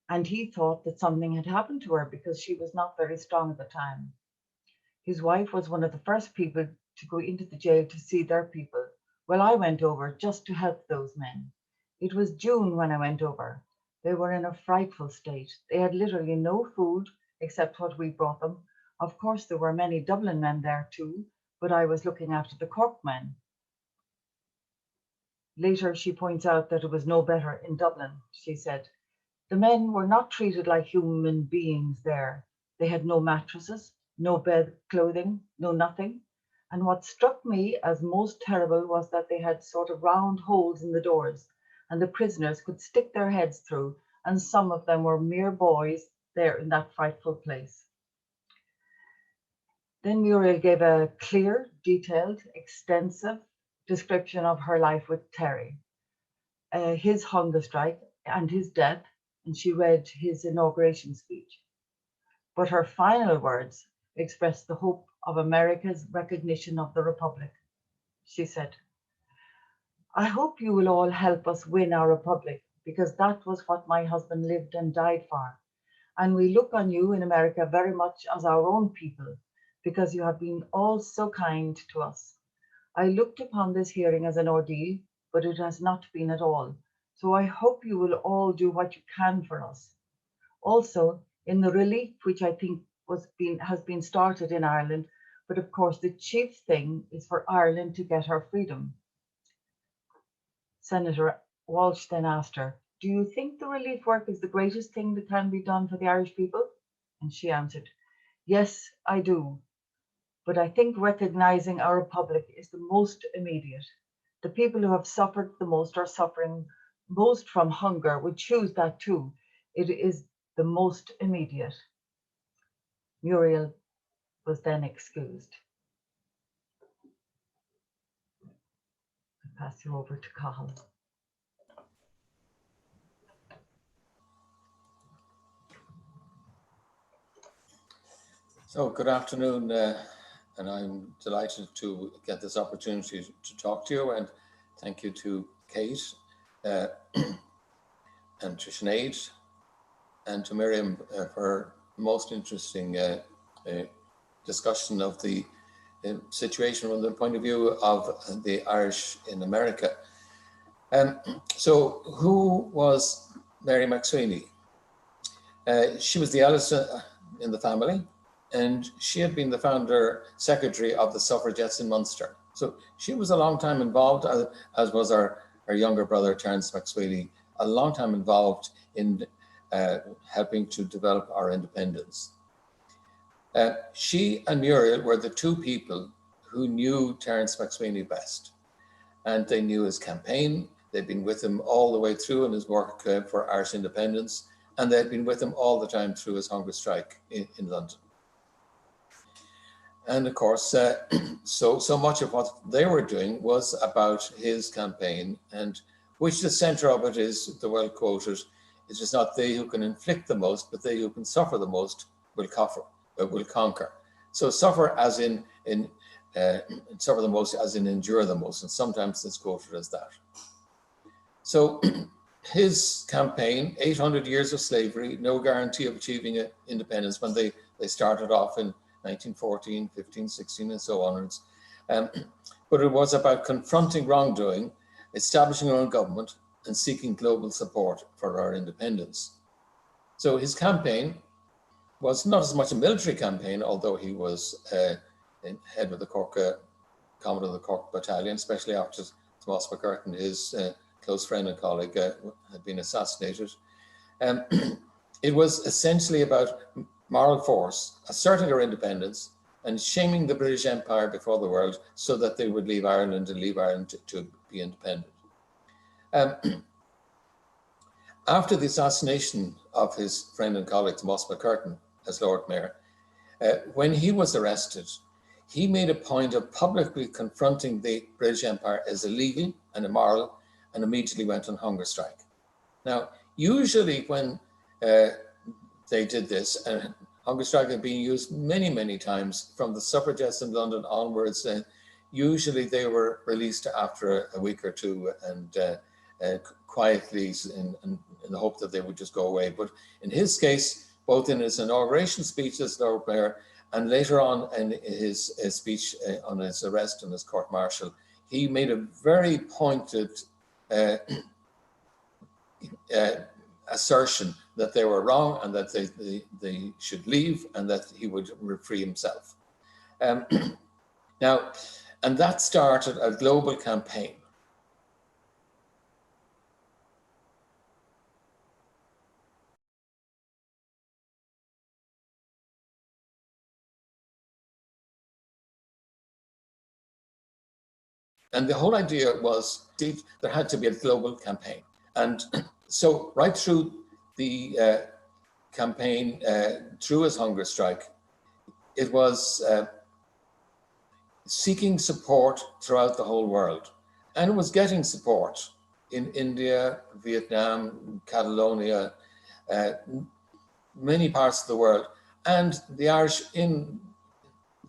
And he thought that something had happened to her because she was not very strong at the time. His wife was one of the first people to go into the jail to see their people. Well, I went over just to help those men. It was June when I went over. They were in a frightful state. They had literally no food except what we brought them. Of course, there were many Dublin men there too, but I was looking after the Cork men. Later, she points out that it was no better in Dublin. She said, the men were not treated like human beings there. They had no mattresses, no bed clothing, no nothing. And what struck me as most terrible was that they had sort of round holes in the doors, and the prisoners could stick their heads through, and some of them were mere boys there in that frightful place. Then Muriel gave a clear, detailed, extensive description of her life with Terry, his hunger strike, and his death, and she read his inauguration speech. But her final words expressed the hope of America's recognition of the Republic. She said, "I hope you will all help us win our Republic, because that was what my husband lived and died for. And we look on you in America very much as our own people, because you have been all so kind to us. I looked upon this hearing as an ordeal, but it has not been at all. So I hope you will all do what you can for us. Also, in the relief which I think has been started in Ireland, but of course the chief thing is for Ireland to get her freedom." Senator Walsh then asked her, "Do you think the relief work is the greatest thing that can be done for the Irish people?" And she answered, "Yes, I do. But I think recognizing our Republic is the most immediate. The people who have suffered the most, are suffering most from hunger, would choose that too. It is the most immediate." Muriel was then excused. I pass you over to Cathal. So good afternoon, and I'm delighted to get this opportunity to talk to you, and thank you to Kate and to Sinead and to Miriam for the most interesting discussion of the situation from the point of view of the Irish in America. So who was Mary McSweeney? She was the eldest in the family, and she had been the founder secretary of the suffragettes in Munster. So she was a long time involved, as was our younger brother, Terence McSweeney, a long time involved in helping to develop our independence. She and Muriel were the two people who knew Terence McSweeney best, and they knew his campaign. They'd been with him all the way through in his work for Irish independence, and they'd been with him all the time through his hunger strike in London. And of course, so much of what they were doing was about his campaign, and which the center of it is the well quoted, "It is not they who can inflict the most, but they who can suffer the most will conquer." So suffer as in suffer the most as in endure the most, and sometimes it's quoted as that. So his campaign, 800 years of slavery, no guarantee of achieving independence when they started off in 1914, 15, 16, and so onwards. But it was about confronting wrongdoing, establishing our own government, and seeking global support for our independence. So his campaign was not as much a military campaign, although he was head of the Cork, Commodore of the Cork Battalion, especially after Thomas McCurtain, his close friend and colleague, had been assassinated. It was essentially about moral force, asserting our independence, and shaming the British Empire before the world so that they would leave Ireland and leave Ireland to be independent. After the assassination of his friend and colleague Thomas McCurtain as Lord Mayor, when he was arrested, he made a point of publicly confronting the British Empire as illegal and immoral, and immediately went on hunger strike. Now, usually when they did this, and hunger strike had been used many, many times from the suffragettes in London onwards, and usually they were released after a week or two and quietly in the hope that they would just go away. But in his case, both in his inauguration speech as Lord Mayor and later on in his speech on his arrest and his court-martial, he made a very pointed assertion that they were wrong and that they should leave and that he would free himself. Now, and that started a global campaign. And the whole idea was there had to be a global campaign. And so right through the campaign, through his hunger strike, it was seeking support throughout the whole world. And it was getting support. in India, Vietnam, Catalonia, many parts of the world, and the Irish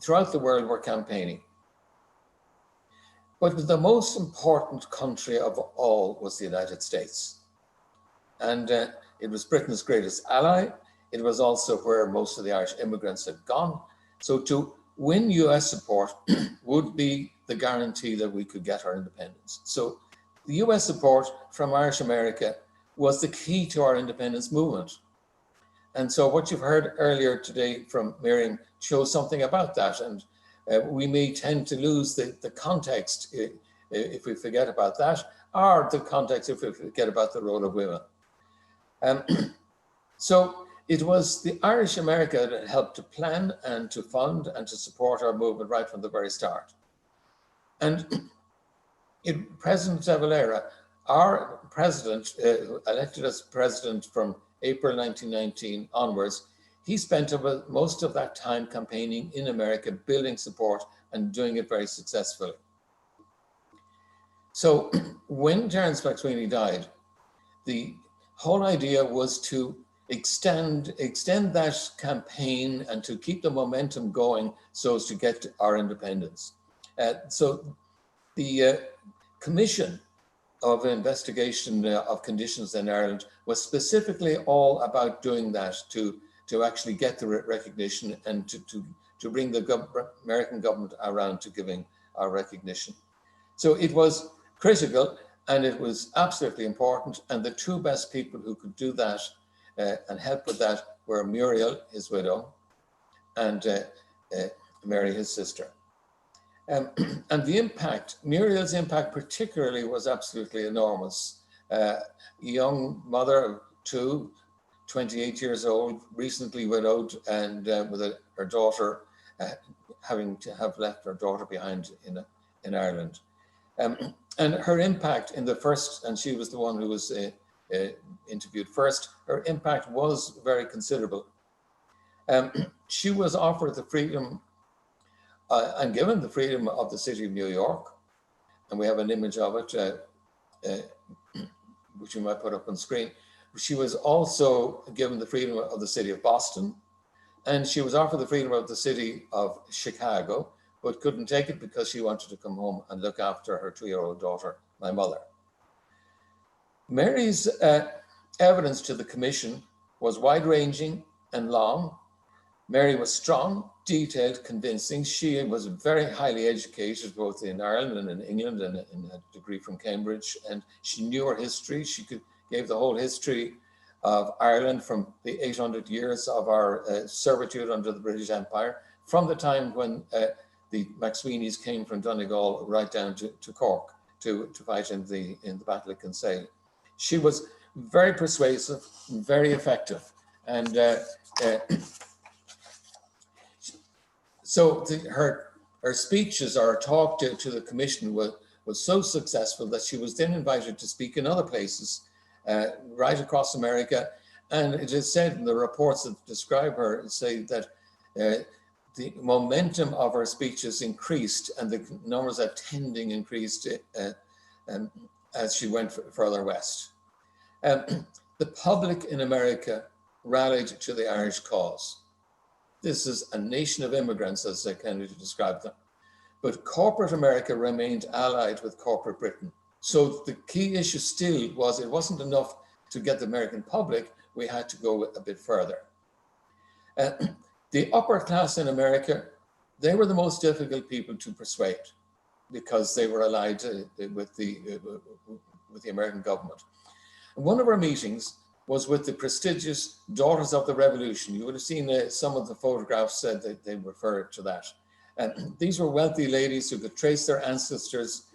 throughout the world were campaigning. But the most important country of all was the United States. And it was Britain's greatest ally. It was also where most of the Irish immigrants had gone. So to win US support would be the guarantee that we could get our independence. So the US support from Irish America was the key to our independence movement. And so what you've heard earlier today from Miriam shows something about that. And we may tend to lose the context if we forget about that, or the context if we forget about the role of women. So it was the Irish America that helped to plan and to fund and to support our movement right from the very start. And President de Valera, our president, elected as president from April 1919 onwards, he spent most of that time campaigning in America, building support and doing it very successfully. So when Terence MacSwiney died, the whole idea was to extend that campaign and to keep the momentum going so as to get our independence. So the Commission of Investigation of Conditions in Ireland was specifically all about doing that, to actually get the recognition and to bring the American government around to giving our recognition. So it was critical and it was absolutely important, and the two best people who could do that and help with that were Muriel, his widow, and Mary, his sister. And the impact, Muriel's impact particularly, was absolutely enormous. A young mother of two, 28 years old, recently widowed, and with her daughter, having to have left her daughter behind in Ireland. And her impact in the first, and she was the one who was interviewed first, her impact was very considerable. She was offered the freedom and given the freedom of the city of New York, and we have an image of it, which we might put up on screen. She was also given the freedom of the city of Boston, and she was offered the freedom of the city of Chicago, but couldn't take it because she wanted to come home and look after her 2-year-old daughter, my mother. Mary's evidence to the commission was wide-ranging and long. Mary was strong, detailed, convincing. She was very highly educated, both in Ireland and in England, and in a degree from Cambridge, and she knew her history. She gave the whole history of Ireland from the 800 years of our servitude under the British Empire, from the time when the MacSweeneys came from Donegal right down to Cork to fight in the Battle of Kinsale. She was very persuasive, very effective, and so her speeches, or her talk to the commission was so successful that she was then invited to speak in other places right across America. And it is said in the reports that describe her, say that the momentum of her speeches increased and the numbers attending increased as she went further west. The public in America rallied to the Irish cause. This is a nation of immigrants, as Kennedy described them. But corporate America remained allied with corporate Britain. So the key issue still was, it wasn't enough to get the American public, we had to go a bit further. The upper class in America, they were the most difficult people to persuade because they were allied with the American government. And one of our meetings was with the prestigious Daughters of the Revolution. You would have seen some of the photographs that they refer to that. And these were wealthy ladies who could trace their ancestors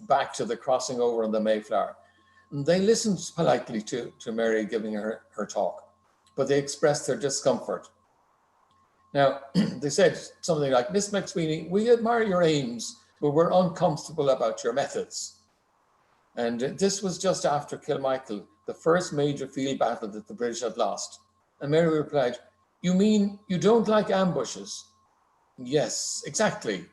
back to the crossing over on the Mayflower. And they listened politely to Mary giving her talk, but they expressed their discomfort. Now, they said something like, "Miss McSweeney, we admire your aims, but we're uncomfortable about your methods." And this was just after Kilmichael, the first major field battle that the British had lost. And Mary replied, "You mean you don't like ambushes?" "Yes, exactly."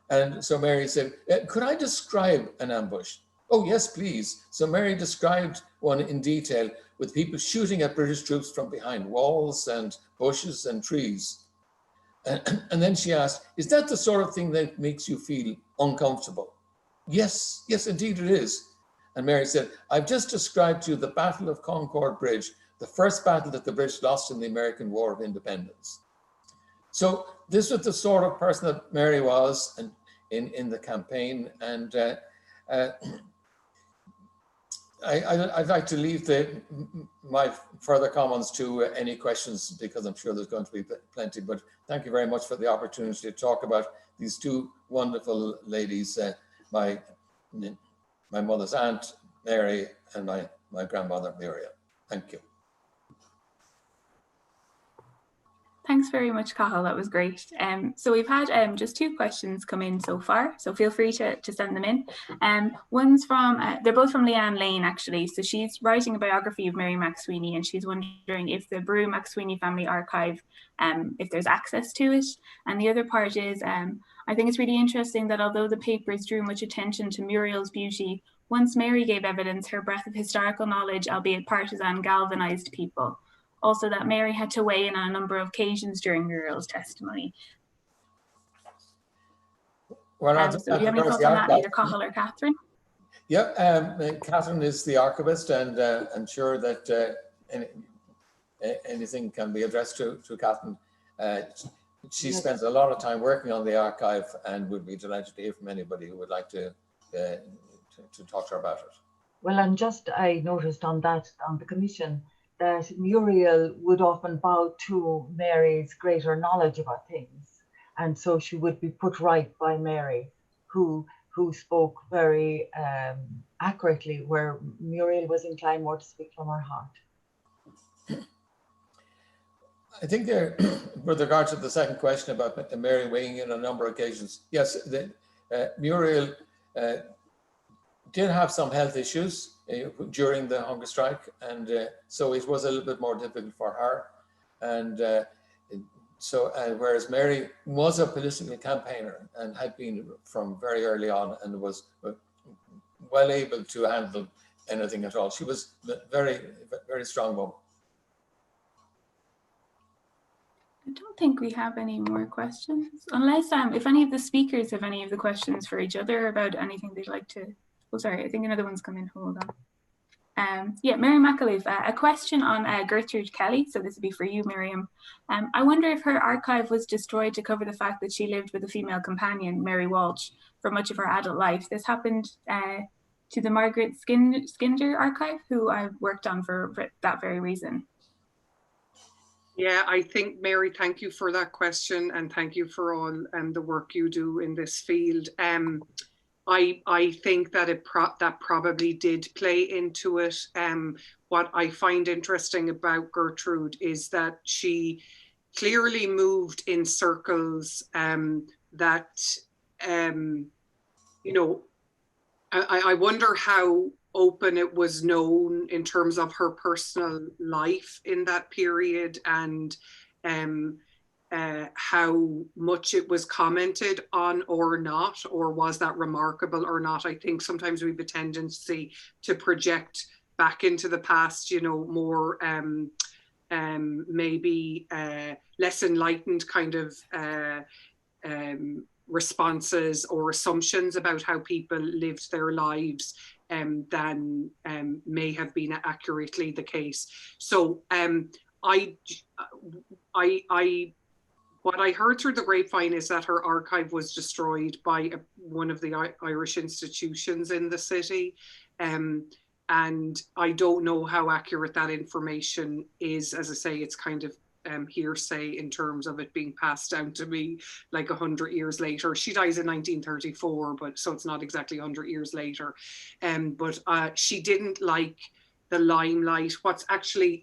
And so Mary said, "Could I describe an ambush?" Oh, yes, please. So Mary described one in detail with people shooting at British troops from behind walls and bushes and trees. And then she asked, is that the sort of thing that makes you feel uncomfortable? Yes, yes, indeed it is. And Mary said, I've just described to you the Battle of Concord Bridge, the first battle that the British lost in the American War of Independence. So this was the sort of person that Mary was in the campaign. And I'd like to leave my further comments to any questions, because I'm sure there's going to be plenty, but thank you very much for the opportunity to talk about these two wonderful ladies, my mother's aunt, Mary, and my grandmother, Muriel. Thank you. Thanks very much, Cathal. That was great. So we've had just 2 questions come in so far, so feel free to send them in. One's from, they're both from Leanne Lane, actually. So she's writing a biography of Mary McSweeney, and she's wondering if the Brugha MacSwiney Family Archive, if there's access to it. And the other part is, I think it's really interesting that although the papers drew much attention to Muriel's beauty, once Mary gave evidence, her breadth of historical knowledge, albeit partisan, galvanized people. Also that Mary had to weigh in on a number of occasions during Muriel's testimony. Well, so do you have any thoughts on that, either Cathal or Catherine? Yeah, Catherine is the archivist, and I'm sure that anything can be addressed to Catherine. She spends a lot of time working on the archive and would be delighted to hear from anybody who would like to talk to her about it. Well, and just I noticed on that, on the commission, that Muriel would often bow to Mary's greater knowledge about things. And so she would be put right by Mary, who spoke very accurately, where Muriel was inclined more to speak from her heart. I think there, with regard to the second question about Mary weighing in on a number of occasions, yes, Muriel did have some health issues during the hunger strike, and so it was a little bit more difficult for her. And whereas Mary was a political campaigner and had been from very early on, and was well able to handle anything at all. She was a very, very strong woman. I don't think we have any more questions, unless if any of the speakers have any of the questions for each other about anything they'd like to. Oh, sorry, I think another one's come in. Hold on. Yeah, Mary McAleef, a question on Gertrude Kelly. So this would be for you, Miriam. I wonder if her archive was destroyed to cover the fact that she lived with a female companion, Mary Walsh, for much of her adult life. This happened to the Margaret Skinder archive, who I worked on for that very reason. Yeah, I think, Mary, thank you for that question, and thank you for all the work you do in this field. I think that that probably did play into it. What I find interesting about Gertrude is that she clearly moved in circles that, you know, I wonder how open it was known in terms of her personal life in that period, and how much it was commented on or not, or was that remarkable or not. I think sometimes we have a tendency to project back into the past, you know, more maybe less enlightened kind of responses or assumptions about how people lived their lives than may have been accurately the case. So what I heard through the grapevine is that her archive was destroyed by one of the Irish institutions in the city. And I don't know how accurate that information is. As I say, it's kind of hearsay in terms of it being passed down to me like 100 years later. She dies in 1934, but so it's not exactly 100 years later. But she didn't like the limelight. What's actually,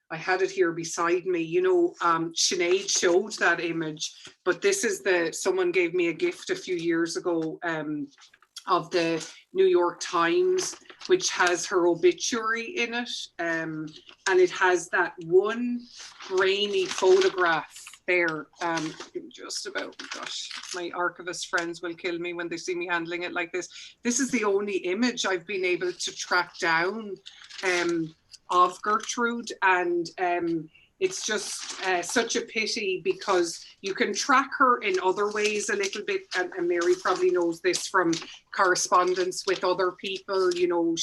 I had it here beside me, you know, Sinead showed that image, but this is someone gave me a gift a few years ago of the New York Times, which has her obituary in it. And it has that one grainy photograph there. Just about, gosh, my archivist friends will kill me when they see me handling it like this. This is the only image I've been able to track down of Gertrude, and it's just such a pity because you can track her in other ways a little bit, and Mary probably knows this from correspondence with other people. You know,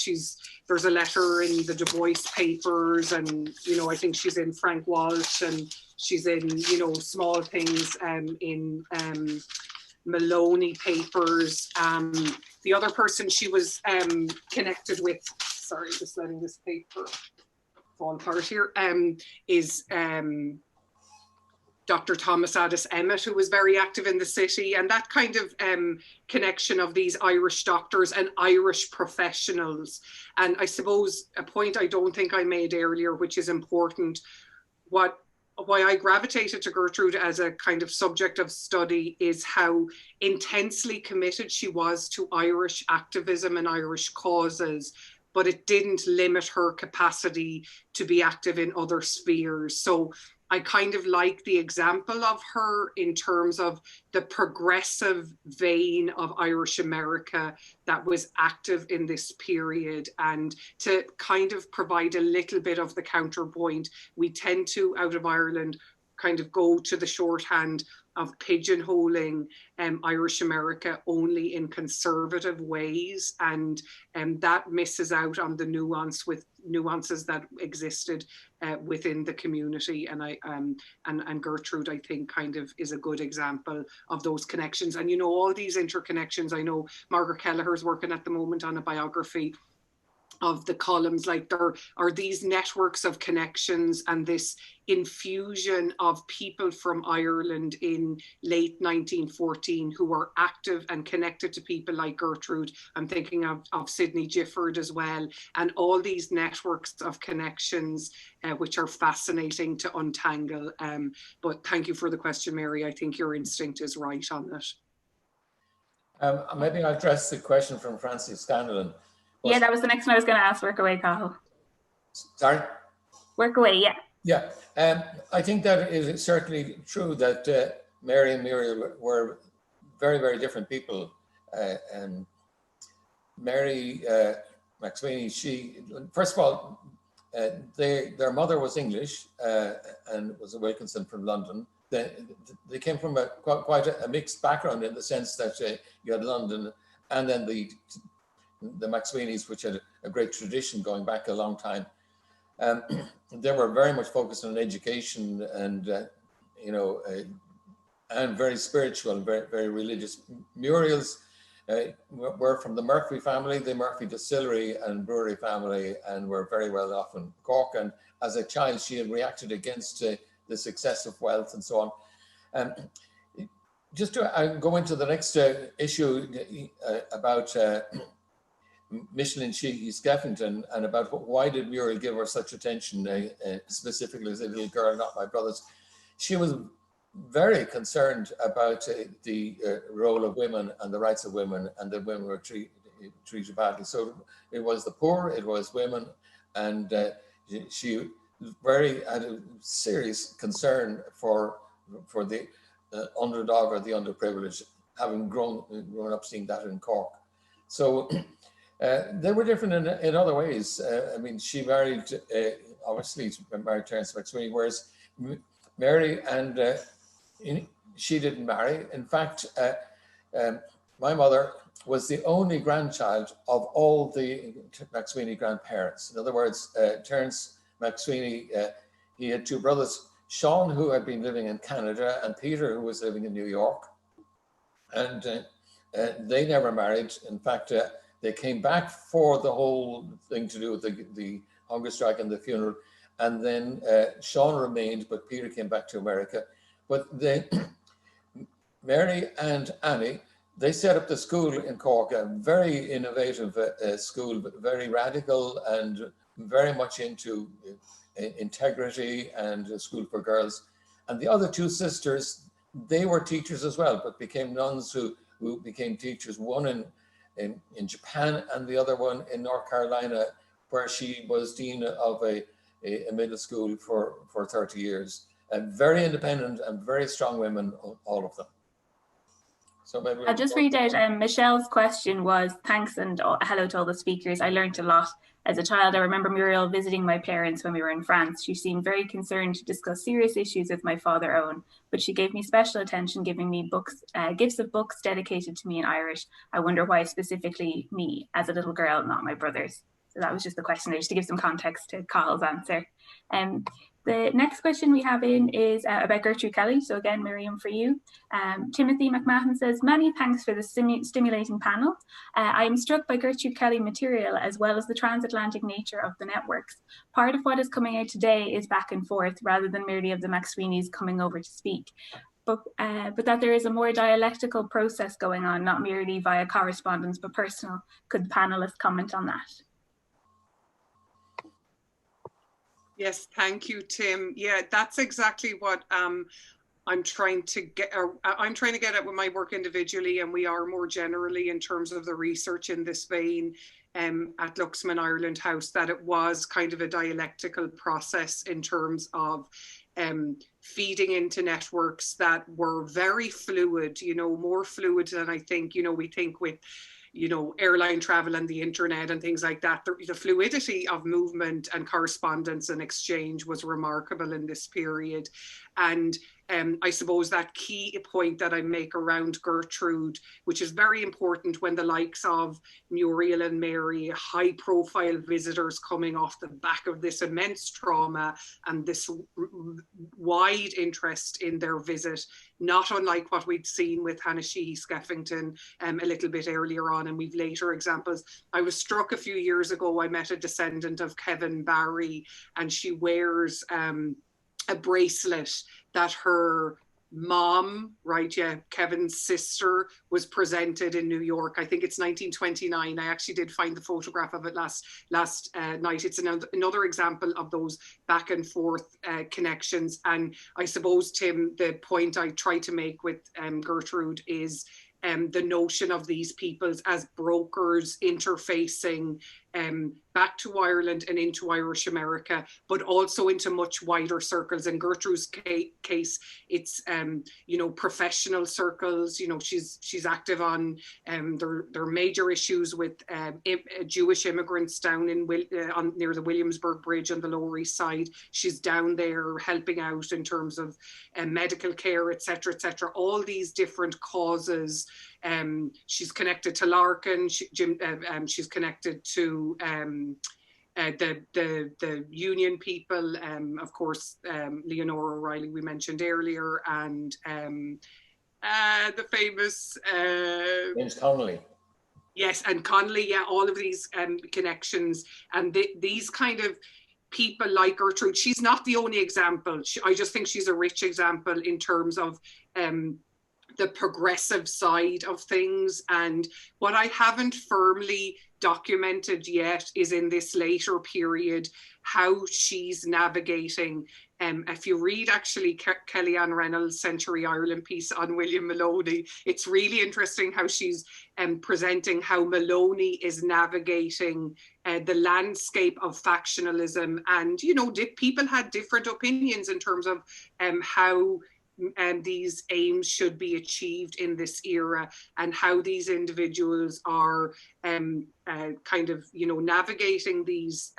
there's a letter in the Du Bois papers, and, you know, I think she's in Frank Walsh, and she's in, you know, small things in Maloney papers. The other person she was connected with, sorry, just letting this paper fall apart here, is Dr. Thomas Addis Emmett, who was very active in the city, and that kind of connection of these Irish doctors and Irish professionals. And I suppose a point I don't think I made earlier, which is important, why I gravitated to Gertrude as a kind of subject of study is how intensely committed she was to Irish activism and Irish causes, but it didn't limit her capacity to be active in other spheres. So I kind of like the example of her in terms of the progressive vein of Irish America that was active in this period. And to kind of provide a little bit of the counterpoint, we tend to, out of Ireland, kind of go to the shorthand of pigeonholing Irish America only in conservative ways, and that misses out on the nuances that existed within the community. And Gertrude, I think, kind of is a good example of those connections. And, you know, all these interconnections, I know Margaret Kelleher's working at the moment on a biography of the columns. Like, there are these networks of connections and this infusion of people from Ireland in late 1914 who were active and connected to people like Gertrude. I'm thinking of Sidney Gifford as well, and all these networks of connections which are fascinating to untangle. But thank you for the question, Mary. I think your instinct is right on it. Maybe I'll address the question from Francis Scanlon. Yeah, that was the next one I was going to ask. Work away, Cathal. Sorry? Work away, yeah. Yeah, I think that it is certainly true that Mary and Muriel were very, very different people. And Mary McSweeney, first of all, their mother was English and was a Wilkinson from London. They came from quite a mixed background in the sense that you had London and then the McSweeneys, which had a great tradition going back a long time. They were very much focused on education and, you know, and very spiritual and very, very religious. Muriel's were from the Murphy family, the Murphy distillery and brewery family, and were very well off in Cork. And as a child, she had reacted against the success of wealth and so on. Just to go into the next issue about Michelin Sheehy Skeffington and about why did Muriel give her such attention, specifically as a little girl, not my brothers. She was very concerned about the role of women and the rights of women, and that women were treated badly. So it was the poor, it was women, and she had a serious concern for the underdog or the underprivileged, having grown up seeing that in Cork. So they were different in other ways. I mean, she married, obviously, married Terence McSweeney, whereas Mary and she didn't marry. In fact, my mother was the only grandchild of all the McSweeney grandparents. In other words, Terence McSweeney, he had two brothers, Sean, who had been living in Canada, and Peter, who was living in New York. And they never married. In fact, they came back for the whole thing to do with the hunger strike and the funeral. And then Sean remained, but Peter came back to America. But Mary and Annie, they set up the school in Cork, a very innovative school, but very radical and very much into integrity and a school for girls. And the other two sisters, they were teachers as well, but became nuns who became teachers, one in Japan and the other one in North Carolina, where she was dean of a middle school for 30 years. and very independent and very strong women, all of them. So maybe I'll just read out Michelle's question was, thanks and hello to all the speakers. I learned a lot as a child. I remember Muriel visiting my parents when we were in France. She seemed very concerned to discuss serious issues with my father Owen, but she gave me special attention, giving me books, gifts of books dedicated to me in Irish. I wonder why specifically me as a little girl, not my brothers. So that was just the question there, just to give some context to Carl's answer. The next question we have in is about Gertrude Kelly. So again, Miriam, for you. Timothy McMahon says, many thanks for the stimulating panel. I am struck by Gertrude Kelly material as well as the transatlantic nature of the networks. Part of what is coming out today is back and forth rather than merely of the McSweeneys coming over to speak. But that there is a more dialectical process going on, not merely via correspondence, but personal. Could the panelists comment on that? Yes, thank you, Tim. Yeah, that's exactly what I'm trying to get. I'm trying to get at with my work individually, and we are more generally in terms of the research in this vein at Glucksman Ireland House, that it was kind of a dialectical process in terms of feeding into networks that were very fluid, you know, more fluid than I think, you know, we think with, you know, airline travel and the internet and things like that. The fluidity of movement and correspondence and exchange was remarkable in this period. And I suppose that key point that I make around Gertrude, which is very important when the likes of Muriel and Mary, high profile visitors coming off the back of this immense trauma and this wide interest in their visit, not unlike what we'd seen with Hannah Sheehy Skeffington a little bit earlier on, and we've later examples. I was struck a few years ago, I met a descendant of Kevin Barry, and she wears a bracelet that her mom, right, yeah, Kevin's sister, was presented in New York. I think it's 1929. I actually did find the photograph of it last night. It's another example of those back and forth connections. And I suppose, Tim, the point I try to make with Gertrude is the notion of these peoples as brokers interfacing back to Ireland and into Irish America, but also into much wider circles. In Gertrude's case, it's you know, professional circles. You know, she's active on there are major issues with Jewish immigrants down in near the Williamsburg Bridge on the Lower East Side. She's down there helping out in terms of medical care, etc., etc. All these different causes. She's connected to Larkin. She's connected to the union people, of course, Leonora O'Reilly we mentioned earlier, and the famous James Connolly. Yes, and Connolly, yeah, all of these connections, and these kind of people like Gertrude. She's not the only example. I just think she's a rich example in terms of the progressive side of things. And what I haven't firmly documented yet is in this later period, how she's navigating. If you read actually Kellyanne Reynolds' Century Ireland piece on William Maloney, it's really interesting how she's presenting how Maloney is navigating the landscape of factionalism. And, you know, people had different opinions in terms of how these aims should be achieved in this era, and how these individuals are kind of, you know, navigating these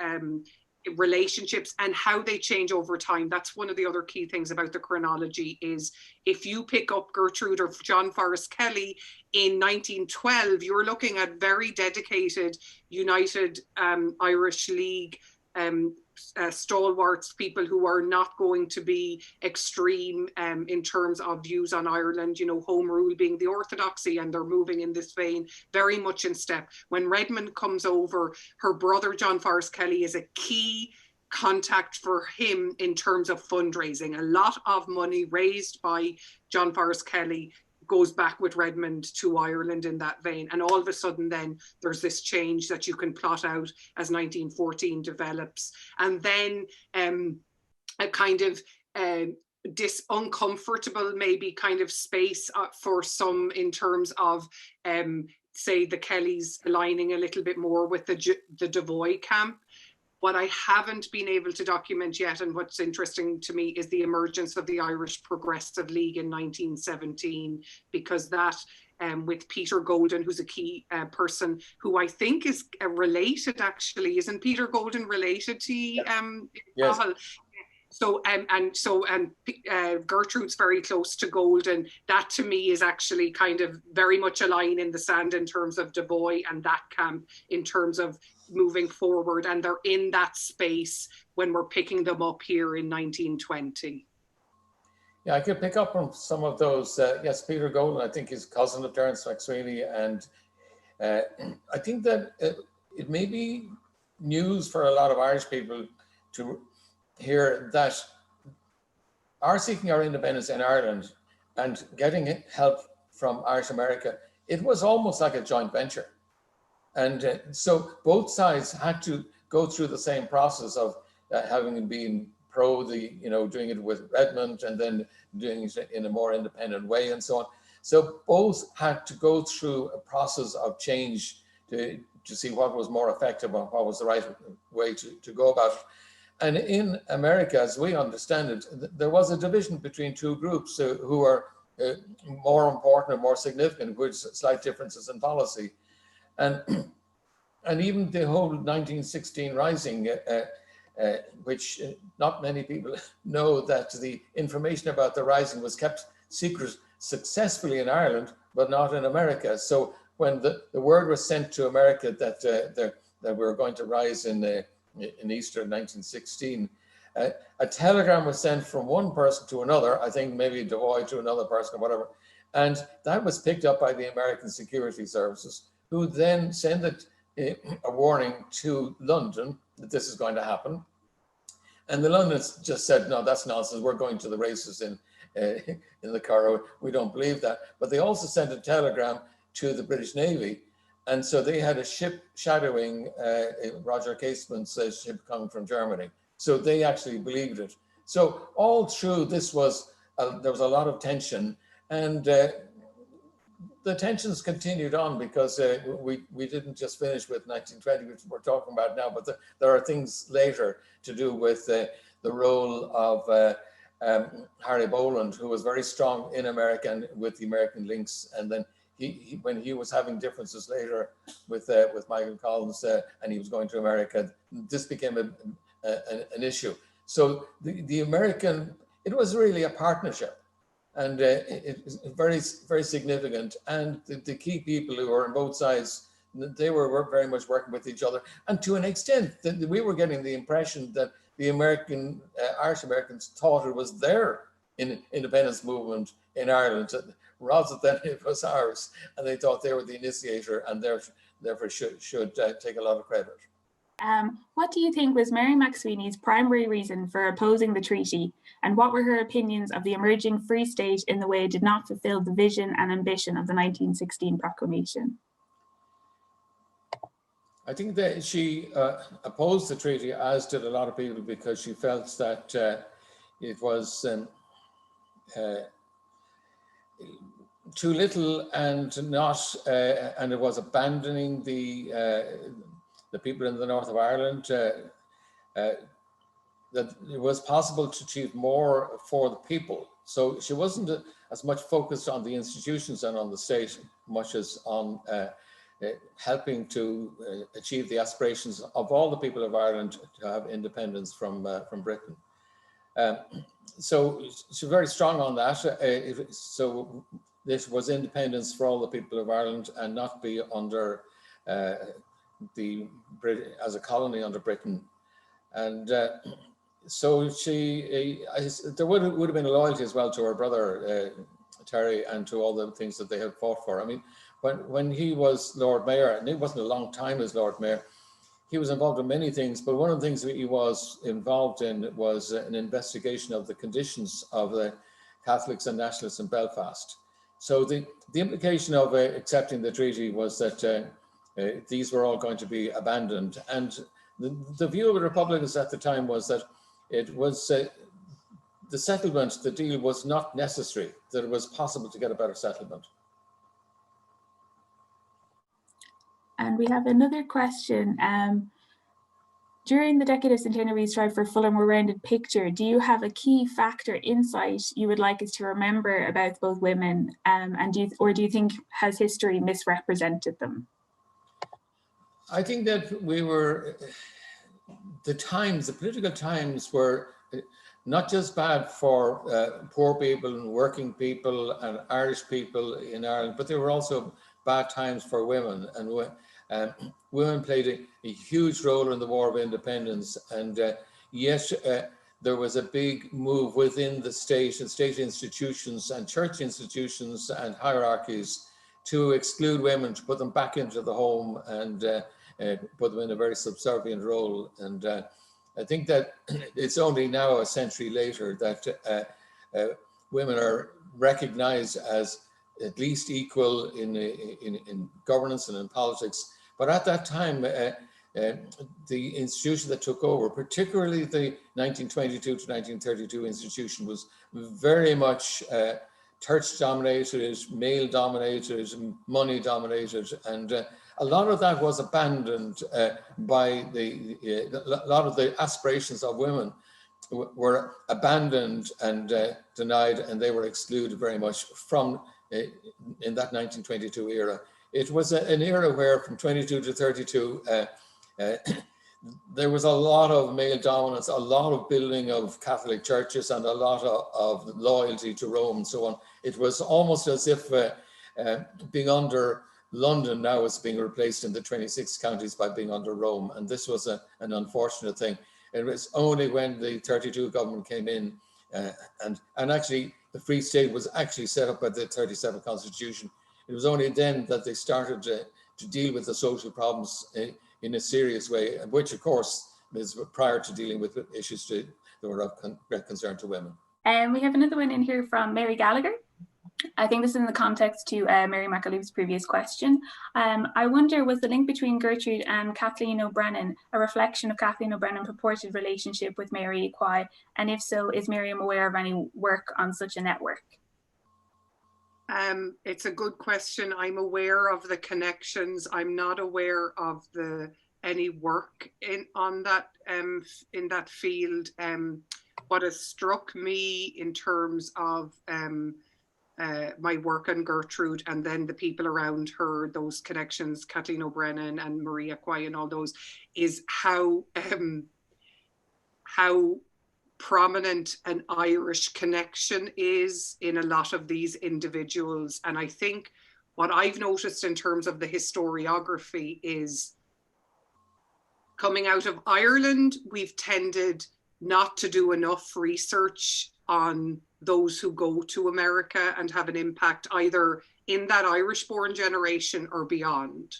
relationships and how they change over time. That's one of the other key things about the chronology is if you pick up Gertrude or John Forrest Kelly in 1912, you're looking at very dedicated United Irish League stalwarts, people who are not going to be extreme in terms of views on Ireland, you know, home rule being the orthodoxy, and they're moving in this vein very much in step. When Redmond comes over, her brother John Forrest Kelly is a key contact for him in terms of fundraising. A lot of money raised by John Forrest Kelly goes back with Redmond to Ireland in that vein. And all of a sudden then there's this change that you can plot out as 1914 develops. And then a kind of uncomfortable maybe kind of space for some in terms of say the Kellys aligning a little bit more with the Devoy camp. What I haven't been able to document yet, and what's interesting to me, is the emergence of the Irish Progressive League in 1917, because that, with Peter Golden, who's a key person who I think is related, actually. Isn't Peter Golden related to Yes. Cathal? So Gertrude's very close to Golden. That to me is actually kind of very much a line in the sand in terms of Du Bois and that camp, in terms of moving forward, and they're in that space when we're picking them up here in 1920. Yeah, I could pick up on some of those. Yes, Peter Golden, I think, is cousin of Terence MacSwiney, and I think that it may be news for a lot of Irish people to hear that are seeking our independence in Ireland and getting help from Irish America. It was almost like a joint venture. And so both sides had to go through the same process of having been pro doing it with Redmond and then doing it in a more independent way and so on. So both had to go through a process of change to see what was more effective and what was the right way to go about it. And in America, as we understand it, there was a division between two groups who are more important and more significant, with slight differences in policy. And even the whole 1916 Rising, which not many people know, that the information about the Rising was kept secret successfully in Ireland, but not in America. So when the word was sent to America that we were going to rise in Easter 1916, a telegram was sent from one person to another, I think maybe Du Bois to another person or whatever, and that was picked up by the American security services, who then sent a warning to London that this is going to happen. And the Londoners just said, no, that's nonsense, we're going to the races in the Curragh, we don't believe that. But they also sent a telegram to the British Navy. And so they had a ship shadowing Roger Casement's ship coming from Germany. So they actually believed it. So all through this there was a lot of tension, and the tensions continued on because we didn't just finish with 1920, which we're talking about now, but there are things later to do with the role of Harry Boland, who was very strong in America and with the American links, and then when he was having differences later with Michael Collins and he was going to America, this became an issue. So the American, it was really a partnership, and it was very, very significant. And the key people who were on both sides, they were very much working with each other. And to an extent, we were getting the impression that the Irish Americans thought it was their independence movement in Ireland, rather than it was ours, and they thought they were the initiator and therefore should take a lot of credit. What do you think was Mary McSweeney's primary reason for opposing the treaty, and what were her opinions of the emerging Free State in the way it did not fulfill the vision and ambition of the 1916 proclamation? I think that she opposed the treaty, as did a lot of people, because she felt that it was too little and not, and it was abandoning the people in the north of Ireland. That it was possible to achieve more for the people. So she wasn't as much focused on the institutions and on the state, much as on helping to achieve the aspirations of all the people of Ireland to have independence from Britain. So she's very strong on that. So this was independence for all the people of Ireland and not be under as a colony under Britain. And so there would have been a loyalty as well to her brother Terry and to all the things that they had fought for. I mean, when he was Lord Mayor, and it wasn't a long time as Lord Mayor, he was involved in many things, but one of the things that he was involved in was an investigation of the conditions of the Catholics and Nationalists in Belfast. So the implication of accepting the treaty was that these were all going to be abandoned. And the view of the Republicans at the time was that it was the settlement, the deal was not necessary, that it was possible to get a better settlement. And we have another question. During the decade of centenary, we strive for a fuller, more rounded picture. Do you have a key factor, insight you would like us to remember about both women, and do you think has history misrepresented them? I think that the political times were not just bad for poor people and working people and Irish people in Ireland, but they were also bad times for women. And women played a huge role in the War of Independence. And yet there was a big move within the state and state institutions and church institutions and hierarchies to exclude women, to put them back into the home and put them in a very subservient role. And I think that it's only now, a century later, that women are recognized as at least equal in governance and in politics. But at that time, the institution that took over, particularly the 1922 to 1932 institution, was very much church dominated, male dominated, money dominated, and a lot of that was abandoned by a lot of the aspirations of women were abandoned and denied, and they were excluded very much from in that 1922 era. It was an era where from 22 to 32, there was a lot of male dominance, a lot of building of Catholic churches, and a lot of loyalty to Rome and so on. It was almost as if being under London now is being replaced in the 26 counties by being under Rome. And this was an unfortunate thing. It was only when the 32 government came in and actually the Free State was actually set up by the 37 Constitution. It was only then that they started to deal with the social problems in a serious way, which of course is prior to dealing with issues that were of concern to women. And we have another one in here from Mary Gallagher. I think this is in the context to Mary McAlee's previous question. I wonder, was the link between Gertrude and Kathleen O'Brennan a reflection of Kathleen O'Brennan's purported relationship with Mary Equai? And if so, is Miriam aware of any work on such a network? It's a good question. I'm aware of the connections. I'm not aware of any work in that field. What has struck me in terms of my work on Gertrude and then the people around her, those connections, Kathleen O'Brennan and Marie Equai and all those, is how prominent an Irish connection is in a lot of these individuals. And I think what I've noticed in terms of the historiography is, coming out of Ireland, we've tended not to do enough research on those who go to America and have an impact either in that Irish-born generation or beyond.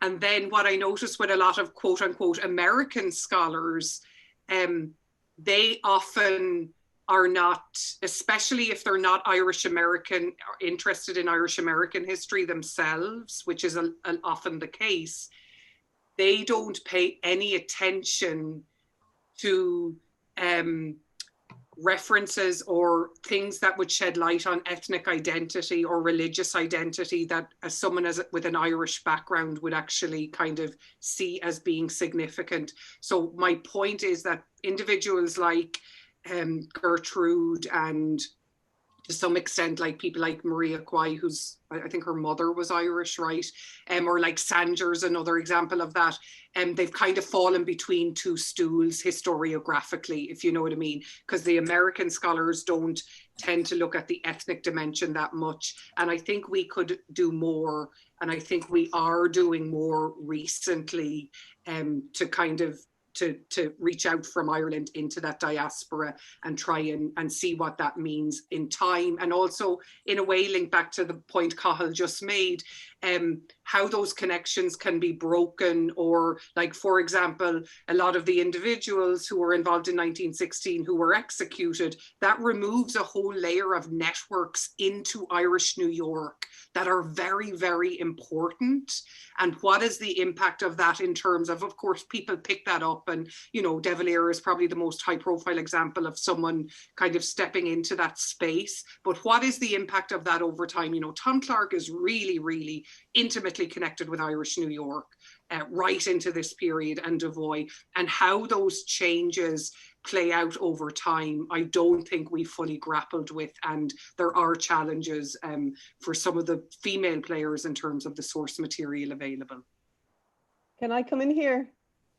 And then what I noticed with a lot of quote unquote American scholars, they often are not, especially if they're not Irish American, or interested in Irish American history themselves, which is often the case, they don't pay any attention to references or things that would shed light on ethnic identity or religious identity that someone with an Irish background would actually kind of see as being significant. So my point is that individuals like Gertrude, and to some extent like people like Marie Equai, who's, I think her mother was Irish, right? Or like Sanger's another example of that. They've kind of fallen between two stools historiographically, if you know what I mean, because the American scholars don't tend to look at the ethnic dimension that much. And I think we could do more, and I think we are doing more recently to kind of to reach out from Ireland into that diaspora and try and see what that means in time. And also in a way link back to the point Cathal just made, how those connections can be broken, or like, for example, a lot of the individuals who were involved in 1916 who were executed, that removes a whole layer of networks into Irish New York that are very, very important. And what is the impact of that in terms of course, people pick that up, and, you know, De Valera is probably the most high profile example of someone kind of stepping into that space. But what is the impact of that over time? You know, Tom Clark is really, really intimately connected with Irish New York. right into this period and Devoy, and how those changes play out over time, I don't think we fully grappled with, and there are challenges for some of the female players in terms of the source material available. Can I come in here?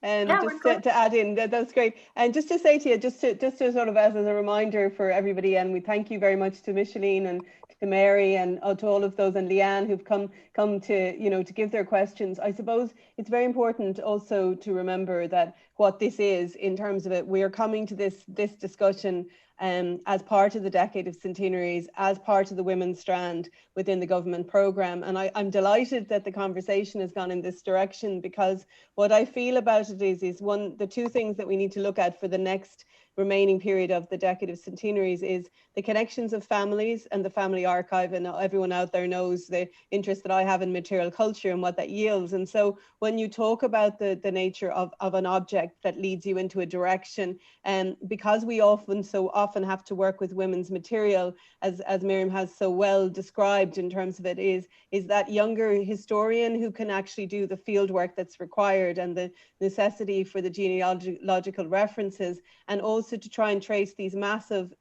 And yeah, just to add in, that's great. And just to say to you, just to sort of as a reminder for everybody, and we thank you very much to Micheline and to Mary and to all of those, and Leanne, who've come to, you know, to give their questions. I suppose it's very important also to remember that what this is in terms of it, we are coming to this discussion as part of the Decade of Centenaries, as part of the Women's Strand within the government programme. And I'm delighted that the conversation has gone in this direction, because what I feel about it is the two things that we need to look at for the next remaining period of the Decade of Centenaries is the connections of families and the family archive. And everyone out there knows the interest that I have in material culture and what that yields. And so when you talk about the nature of an object that leads you into a direction, and because we so often have to work with women's material, as Miriam has so well described in terms of it, is that younger historian who can actually do the field work that's required, and the necessity for the genealogical references, and also to try and trace these massive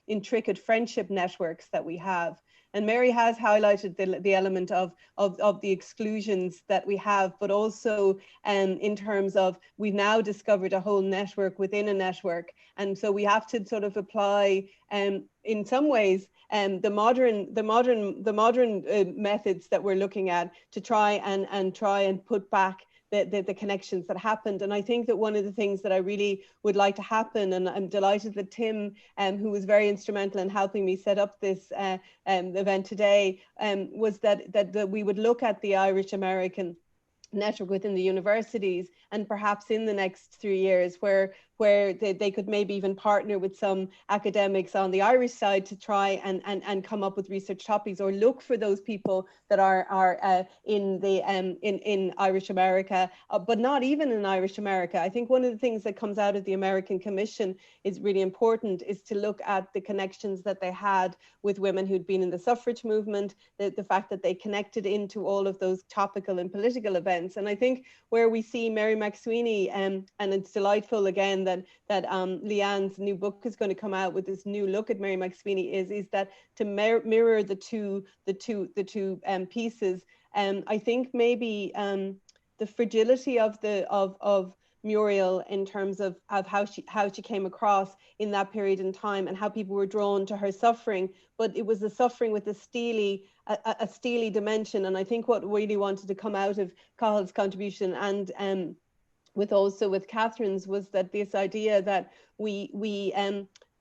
intricate friendship networks that we have. And Mary has highlighted the element of the exclusions that we have, but also in terms of we've now discovered a whole network within a network. And so we have to sort of apply in some ways the modern methods that we're looking at to try and put back the connections that happened. And I think that one of the things that I really would like to happen, and I'm delighted that Tim, who was very instrumental in helping me set up this event today, was that we would look at the Irish American network within the universities, and perhaps in the next 3 years where they could maybe even partner with some academics on the Irish side to try and come up with research topics, or look for those people that are in Irish America, but not even in Irish America. I think one of the things that comes out of the American Commission is really important, is to look at the connections that they had with women who'd been in the suffrage movement, the fact that they connected into all of those topical and political events. And I think where we see Mary McSweeney, and it's delightful again that Leanne's new book is going to come out with this new look at Mary McSweeney, is that to mirror the two pieces. I think maybe the fragility of Muriel in terms of how she came across in that period in time, and how people were drawn to her suffering, but it was the suffering with a steely dimension. And I think what really wanted to come out of Cahill's contribution, and with Catherine's, was that this idea that we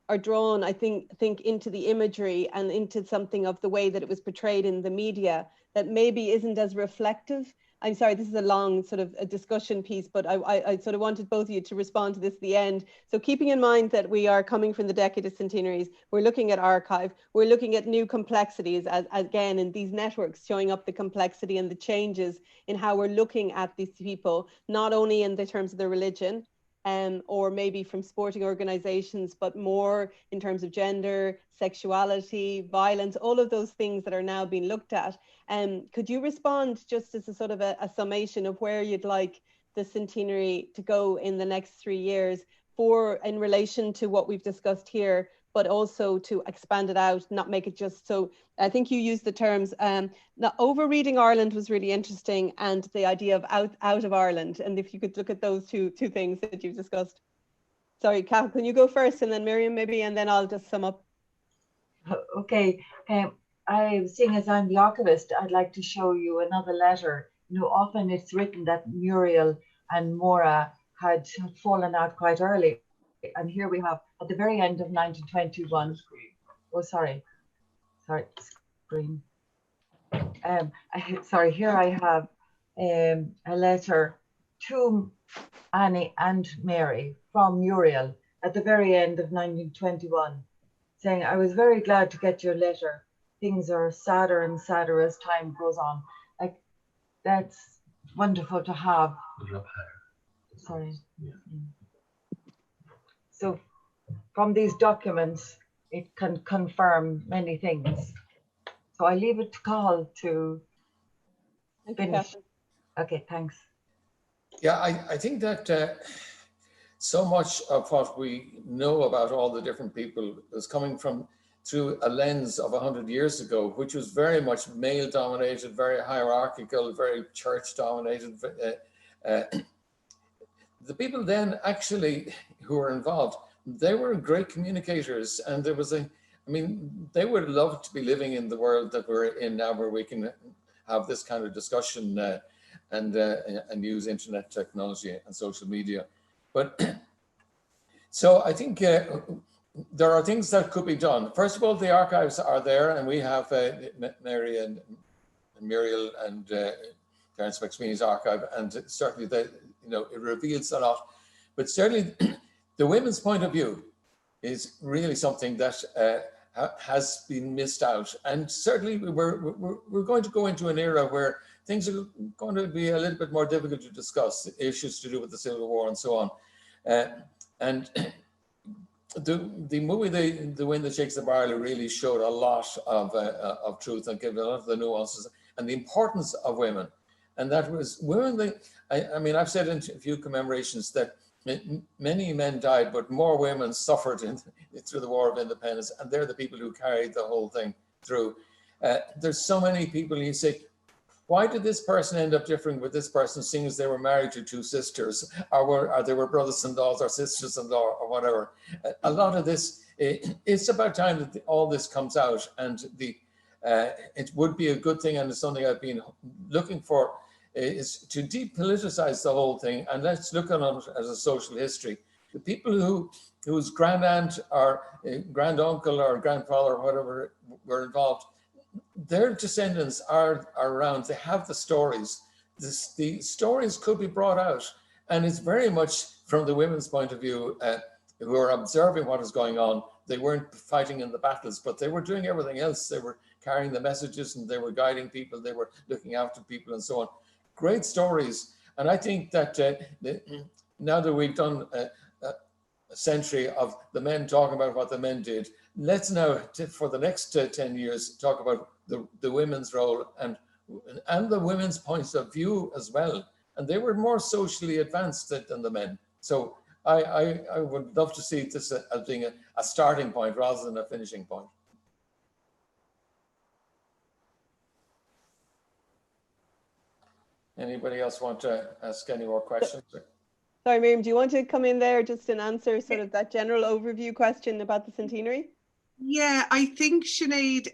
are drawn, I think into the imagery and into something of the way that it was portrayed in the media that maybe isn't as reflective. I'm sorry, this is a long sort of a discussion piece, but I sort of wanted both of you to respond to this at the end. So keeping in mind that we are coming from the Decade of Centenaries, we're looking at archive, we're looking at new complexities, again, in these networks, showing up the complexity and the changes in how we're looking at these people, not only in the terms of their religion, or maybe from sporting organizations, but more in terms of gender, sexuality, violence, all of those things that are now being looked at. Could you respond just as a sort of a summation of where you'd like the centenary to go in the next 3 years in relation to what we've discussed here, but also to expand it out, not make it just so. I think you used the terms, over-reading Ireland was really interesting, and the idea of out of Ireland. And if you could look at those two things that you've discussed. Sorry, Cathal, can you go first, and then Miriam maybe, and then I'll just sum up. Okay, seeing as I'm the archivist, I'd like to show you another letter. You know, often it's written that Muriel and Moore had fallen out quite early. And here we have, at the very end of 1921, oh, sorry, screen. Sorry, here I have a letter to Annie and Mary from Muriel at the very end of 1921, saying, I was very glad to get your letter. Things are sadder and sadder as time goes on. Like, that's wonderful to have. Sorry. Yeah. So from these documents, it can confirm many things. So I leave it to Cathal to finish. Okay, thanks. Yeah, I think that so much of what we know about all the different people is coming from through a lens of 100 years ago, which was very much male dominated, very hierarchical, very church dominated. The people then actually who were involved, they were great communicators, and there was I mean, they would love to be living in the world that we're in now, where we can have this kind of discussion and use internet technology and social media. But so I think there are things that could be done. First of all, the archives are there, and we have Mary and Muriel and Terence McSweeney's archive, and certainly it reveals a lot. But certainly the women's point of view is really something that has been missed out. And certainly we're going to go into an era where things are going to be a little bit more difficult to discuss, issues to do with the Civil War and so on. And the movie, The Wind That Shakes the Barley, really showed a lot of truth and gave a lot of the nuances and the importance of women. And that was women. I mean, I've said in a few commemorations that many men died, but more women suffered through the War of Independence, and they're the people who carried the whole thing through. There's so many people, you say, why did this person end up differing with this person, seeing as they were married to two sisters, or they were brothers-in-laws or sisters-in-law or whatever? A lot of this, it's about time that all this comes out, and it would be a good thing, and it's something I've been looking for, is to depoliticize the whole thing, and let's look at it as a social history. The people whose grandaunt or granduncle or grandfather or whatever were involved, their descendants are around. They have the stories. The stories could be brought out, and it's very much from the women's point of view, who are observing what is going on. They weren't fighting in the battles, but they were doing everything else. They were carrying the messages, and they were guiding people. They were looking after people and so on. Great stories. And I think that now that we've done a century of the men talking about what the men did, let's now, for the next 10 years, talk about the women's role and the women's points of view as well. And they were more socially advanced than the men. So I would love to see this as being a starting point rather than a finishing point. Anybody else want to ask any more questions? Sorry, Miriam, do you want to come in there just and answer sort of that general overview question about the centenary? Yeah, I think, Sinead,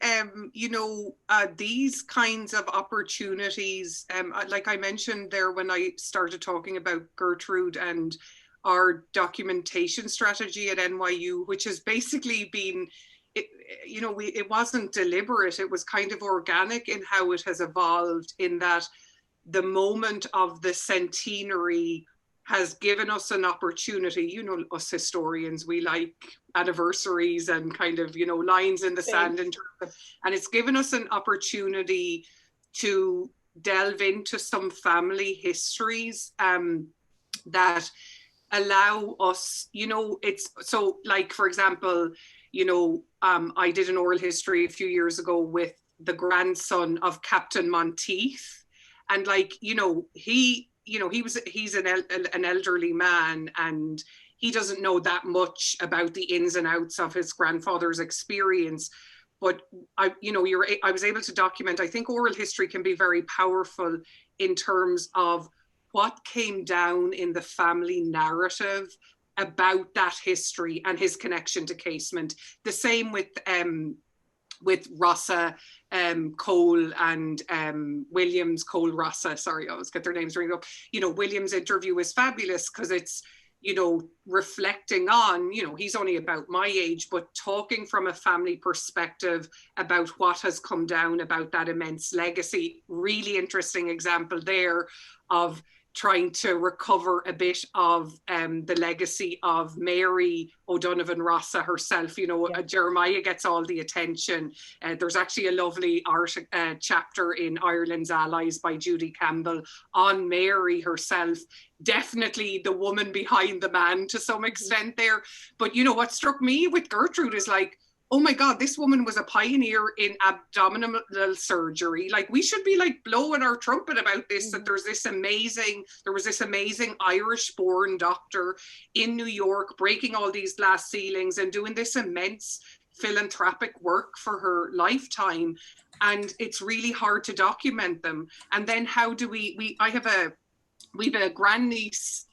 these kinds of opportunities, like I mentioned there when I started talking about Gertrude and our documentation strategy at NYU, which has basically been, it wasn't deliberate, it was kind of organic in how it has evolved, in that the moment of the centenary has given us an opportunity. Us historians, we like anniversaries and kind of, lines in the sand in terms of, and it's given us an opportunity to delve into some family histories that allow us, it's so, like, for example, I did an oral history a few years ago with the grandson of Captain Monteith. And he's an elderly man, and he doesn't know that much about the ins and outs of his grandfather's experience. But I was able to document. I think oral history can be very powerful in terms of what came down in the family narrative about that history and his connection to casement. The same with Rossa Cole and Williams Cole Rossa, sorry, I always get their names ringing up. Williams' interview is fabulous because it's, reflecting on, he's only about my age, but talking from a family perspective about what has come down, about that immense legacy. Really interesting example there of trying to recover a bit of the legacy of Mary O'Donovan Rossa herself. Jeremiah gets all the attention. There's actually a lovely chapter in Ireland's Allies by Judy Campbell on Mary herself. Definitely the woman behind the man to some extent there. But what struck me with Gertrude is like, oh my God, this woman was a pioneer in abdominal surgery. Like, we should be like blowing our trumpet about this, that there was this amazing Irish-born doctor in New York breaking all these glass ceilings and doing this immense philanthropic work for her lifetime. And it's really hard to document them. And then how do we have a grandniece,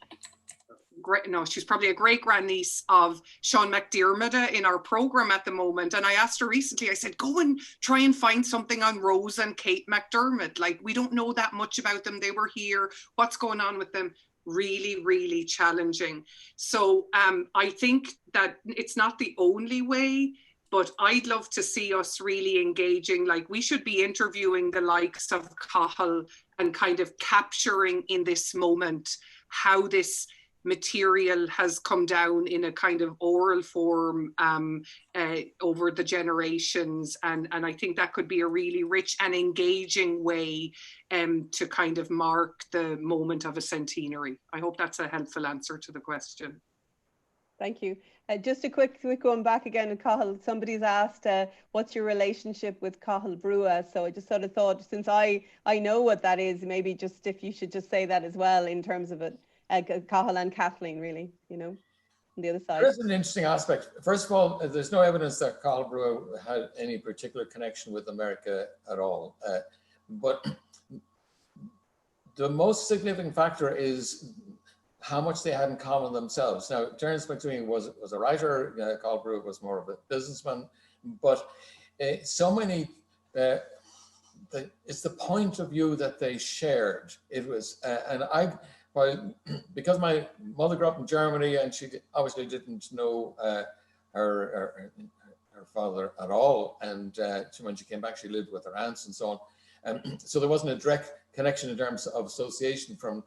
no, she's probably a great grandniece of Sean McDermott in our program at the moment. And I asked her recently, I said, go and try and find something on Rose and Kate McDermott. Like, we don't know that much about them. They were here. What's going on with them? Really, really challenging. So I think that it's not the only way, but I'd love to see us really engaging. Like, we should be interviewing the likes of Cathal and kind of capturing in this moment how this material has come down in a kind of oral form over the generations. And I think that could be a really rich and engaging way to kind of mark the moment of a centenary. I hope that's a helpful answer to the question. Thank you. Just a quick one back again, Cathal. Somebody's asked, what's your relationship with Cathal Brugha? So I just sort of thought, since I know what that is, maybe just if you should just say that as well in terms of it. Cathal and Kathleen, really, you know, on the other side. There's an interesting aspect. First of all, there's no evidence that Cathal Brugha had any particular connection with America at all. But the most significant factor is how much they had in common themselves. Now, Terence McSweeney was a writer, Cathal Brugha was more of a businessman, but so many, it's the point of view that they shared. It was, because my mother grew up in Germany and she obviously didn't know her father at all, and when she came back she lived with her aunts and so on, so there wasn't a direct connection in terms of association from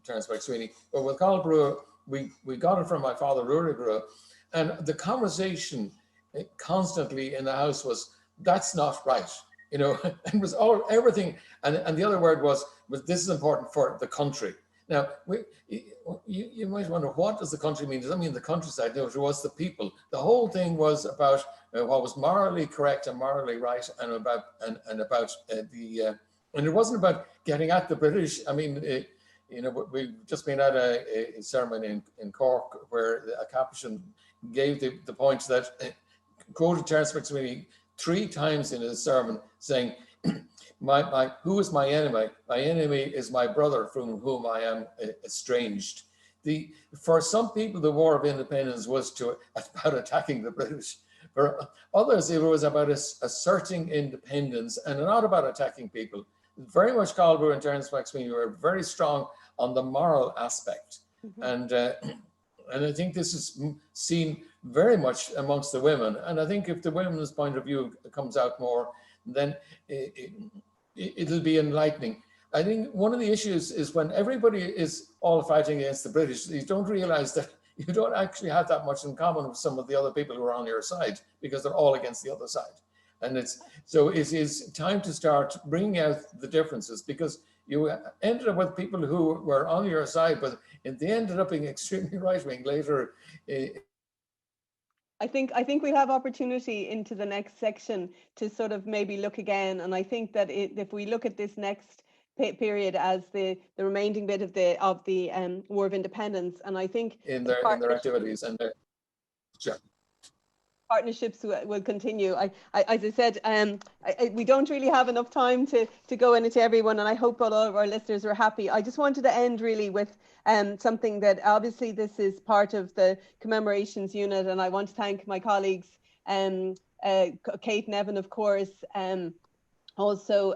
Terence McSweeney. But with Cathal Brugha, we got it from my father, Rory Brugha, and the conversation constantly in the house was, that's not right, you know. It was everything, and the other word was this is important for the country. Now, you might wonder, what does the country mean? Does that mean the countryside? No, it was the people. The whole thing was about what was morally correct and morally right, and about and it wasn't about getting at the British. I mean, you know, we've just been at a ceremony in Cork where a Capuchin gave the point that quoted Terence McSweeney 3 times in his sermon, saying, who is my enemy? My enemy is my brother from whom I am estranged. For some people, the War of Independence was about attacking the British. For others, it was about asserting independence and not about attacking people. Very much Cathal Brugha and Terence McSweeney were very strong on the moral aspect. And I think this is seen very much amongst the women. And I think if the women's point of view comes out more, then it'll be enlightening. I think one of the issues is when everybody is all fighting against the British, you don't realize that you don't actually have that much in common with some of the other people who are on your side, because they're all against the other side. And it is time to start bringing out the differences, because you ended up with people who were on your side, but they ended up being extremely right-wing later. I think we'll have opportunity into the next section to sort of maybe look again, and I think that if we look at this next period as the remaining bit of the War of Independence, and I think in their activities and their partnerships will continue. As I said, we don't really have enough time to go into everyone, and I hope all of our listeners are happy. I just wanted to end really with something that obviously this is part of the Commemorations unit, and I want to thank my colleagues, Kate Nevin, of course, also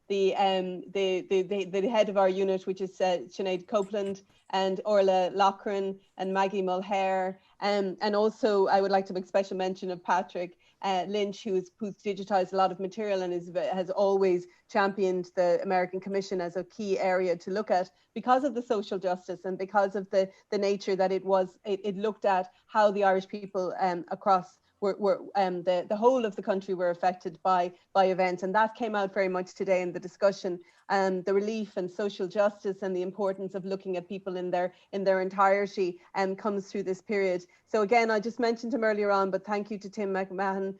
the head of our unit, which is Sinead Copeland, and Orla Loughran and Maggie Mulhare. And also I would like to make special mention of Patrick Lynch, who's digitized a lot of material and has always championed the American Commission as a key area to look at, because of the social justice and because of the nature that it looked at how the Irish people across the whole of the country were affected by events, and that came out very much today in the discussion. The relief and social justice and the importance of looking at people in their entirety comes through this period. So again, I just mentioned him earlier on, but thank you to Tim McMahon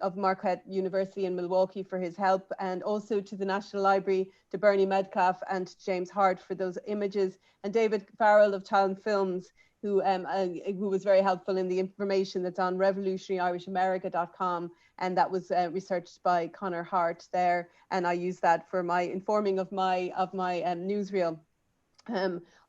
of Marquette University in Milwaukee for his help, and also to the National Library, to Bernie Metcalf and to James Hart for those images, and David Farrell of Talent Films, who was very helpful in the information that's on revolutionaryirishamerica.com, and that was researched by Connor Hart there, and I use that for my informing of my newsreel.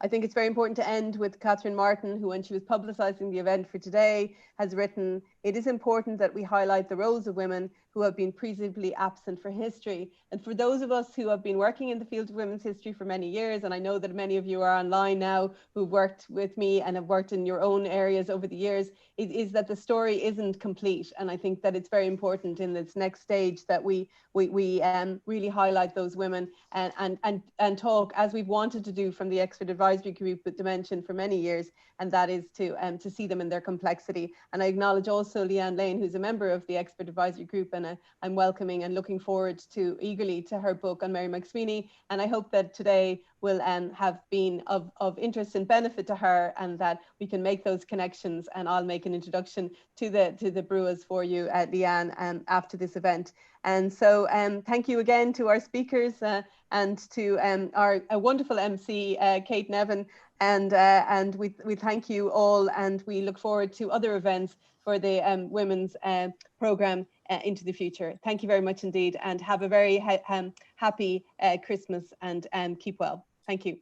I think it's very important to end with Catherine Martin, who, when she was publicising the event for today, has written, "It is important that we highlight the roles of women who have been presumably absent from history." And for those of us who have been working in the field of women's history for many years, and I know that many of you are online now who've worked with me and have worked in your own areas over the years, is that the story isn't complete. And I think that it's very important in this next stage that we really highlight those women and talk, as we've wanted to do from the Expert Advisory Group with Dimension for many years, and that is to see them in their complexity. And I acknowledge also Leanne Lane, who's a member of the Expert Advisory Group, and I'm welcoming and looking forward eagerly to her book on Mary McSweeney. And I hope that today will have been of interest and benefit to her, and that we can make those connections. And I'll make an introduction to the Brughas for you, Leanne, after this event. And so thank you again to our speakers and to our wonderful MC, Kate Nevin. And we thank you all, and we look forward to other events for the women's programme into the future. Thank you very much indeed, and have a very happy Christmas, and keep well. Thank you.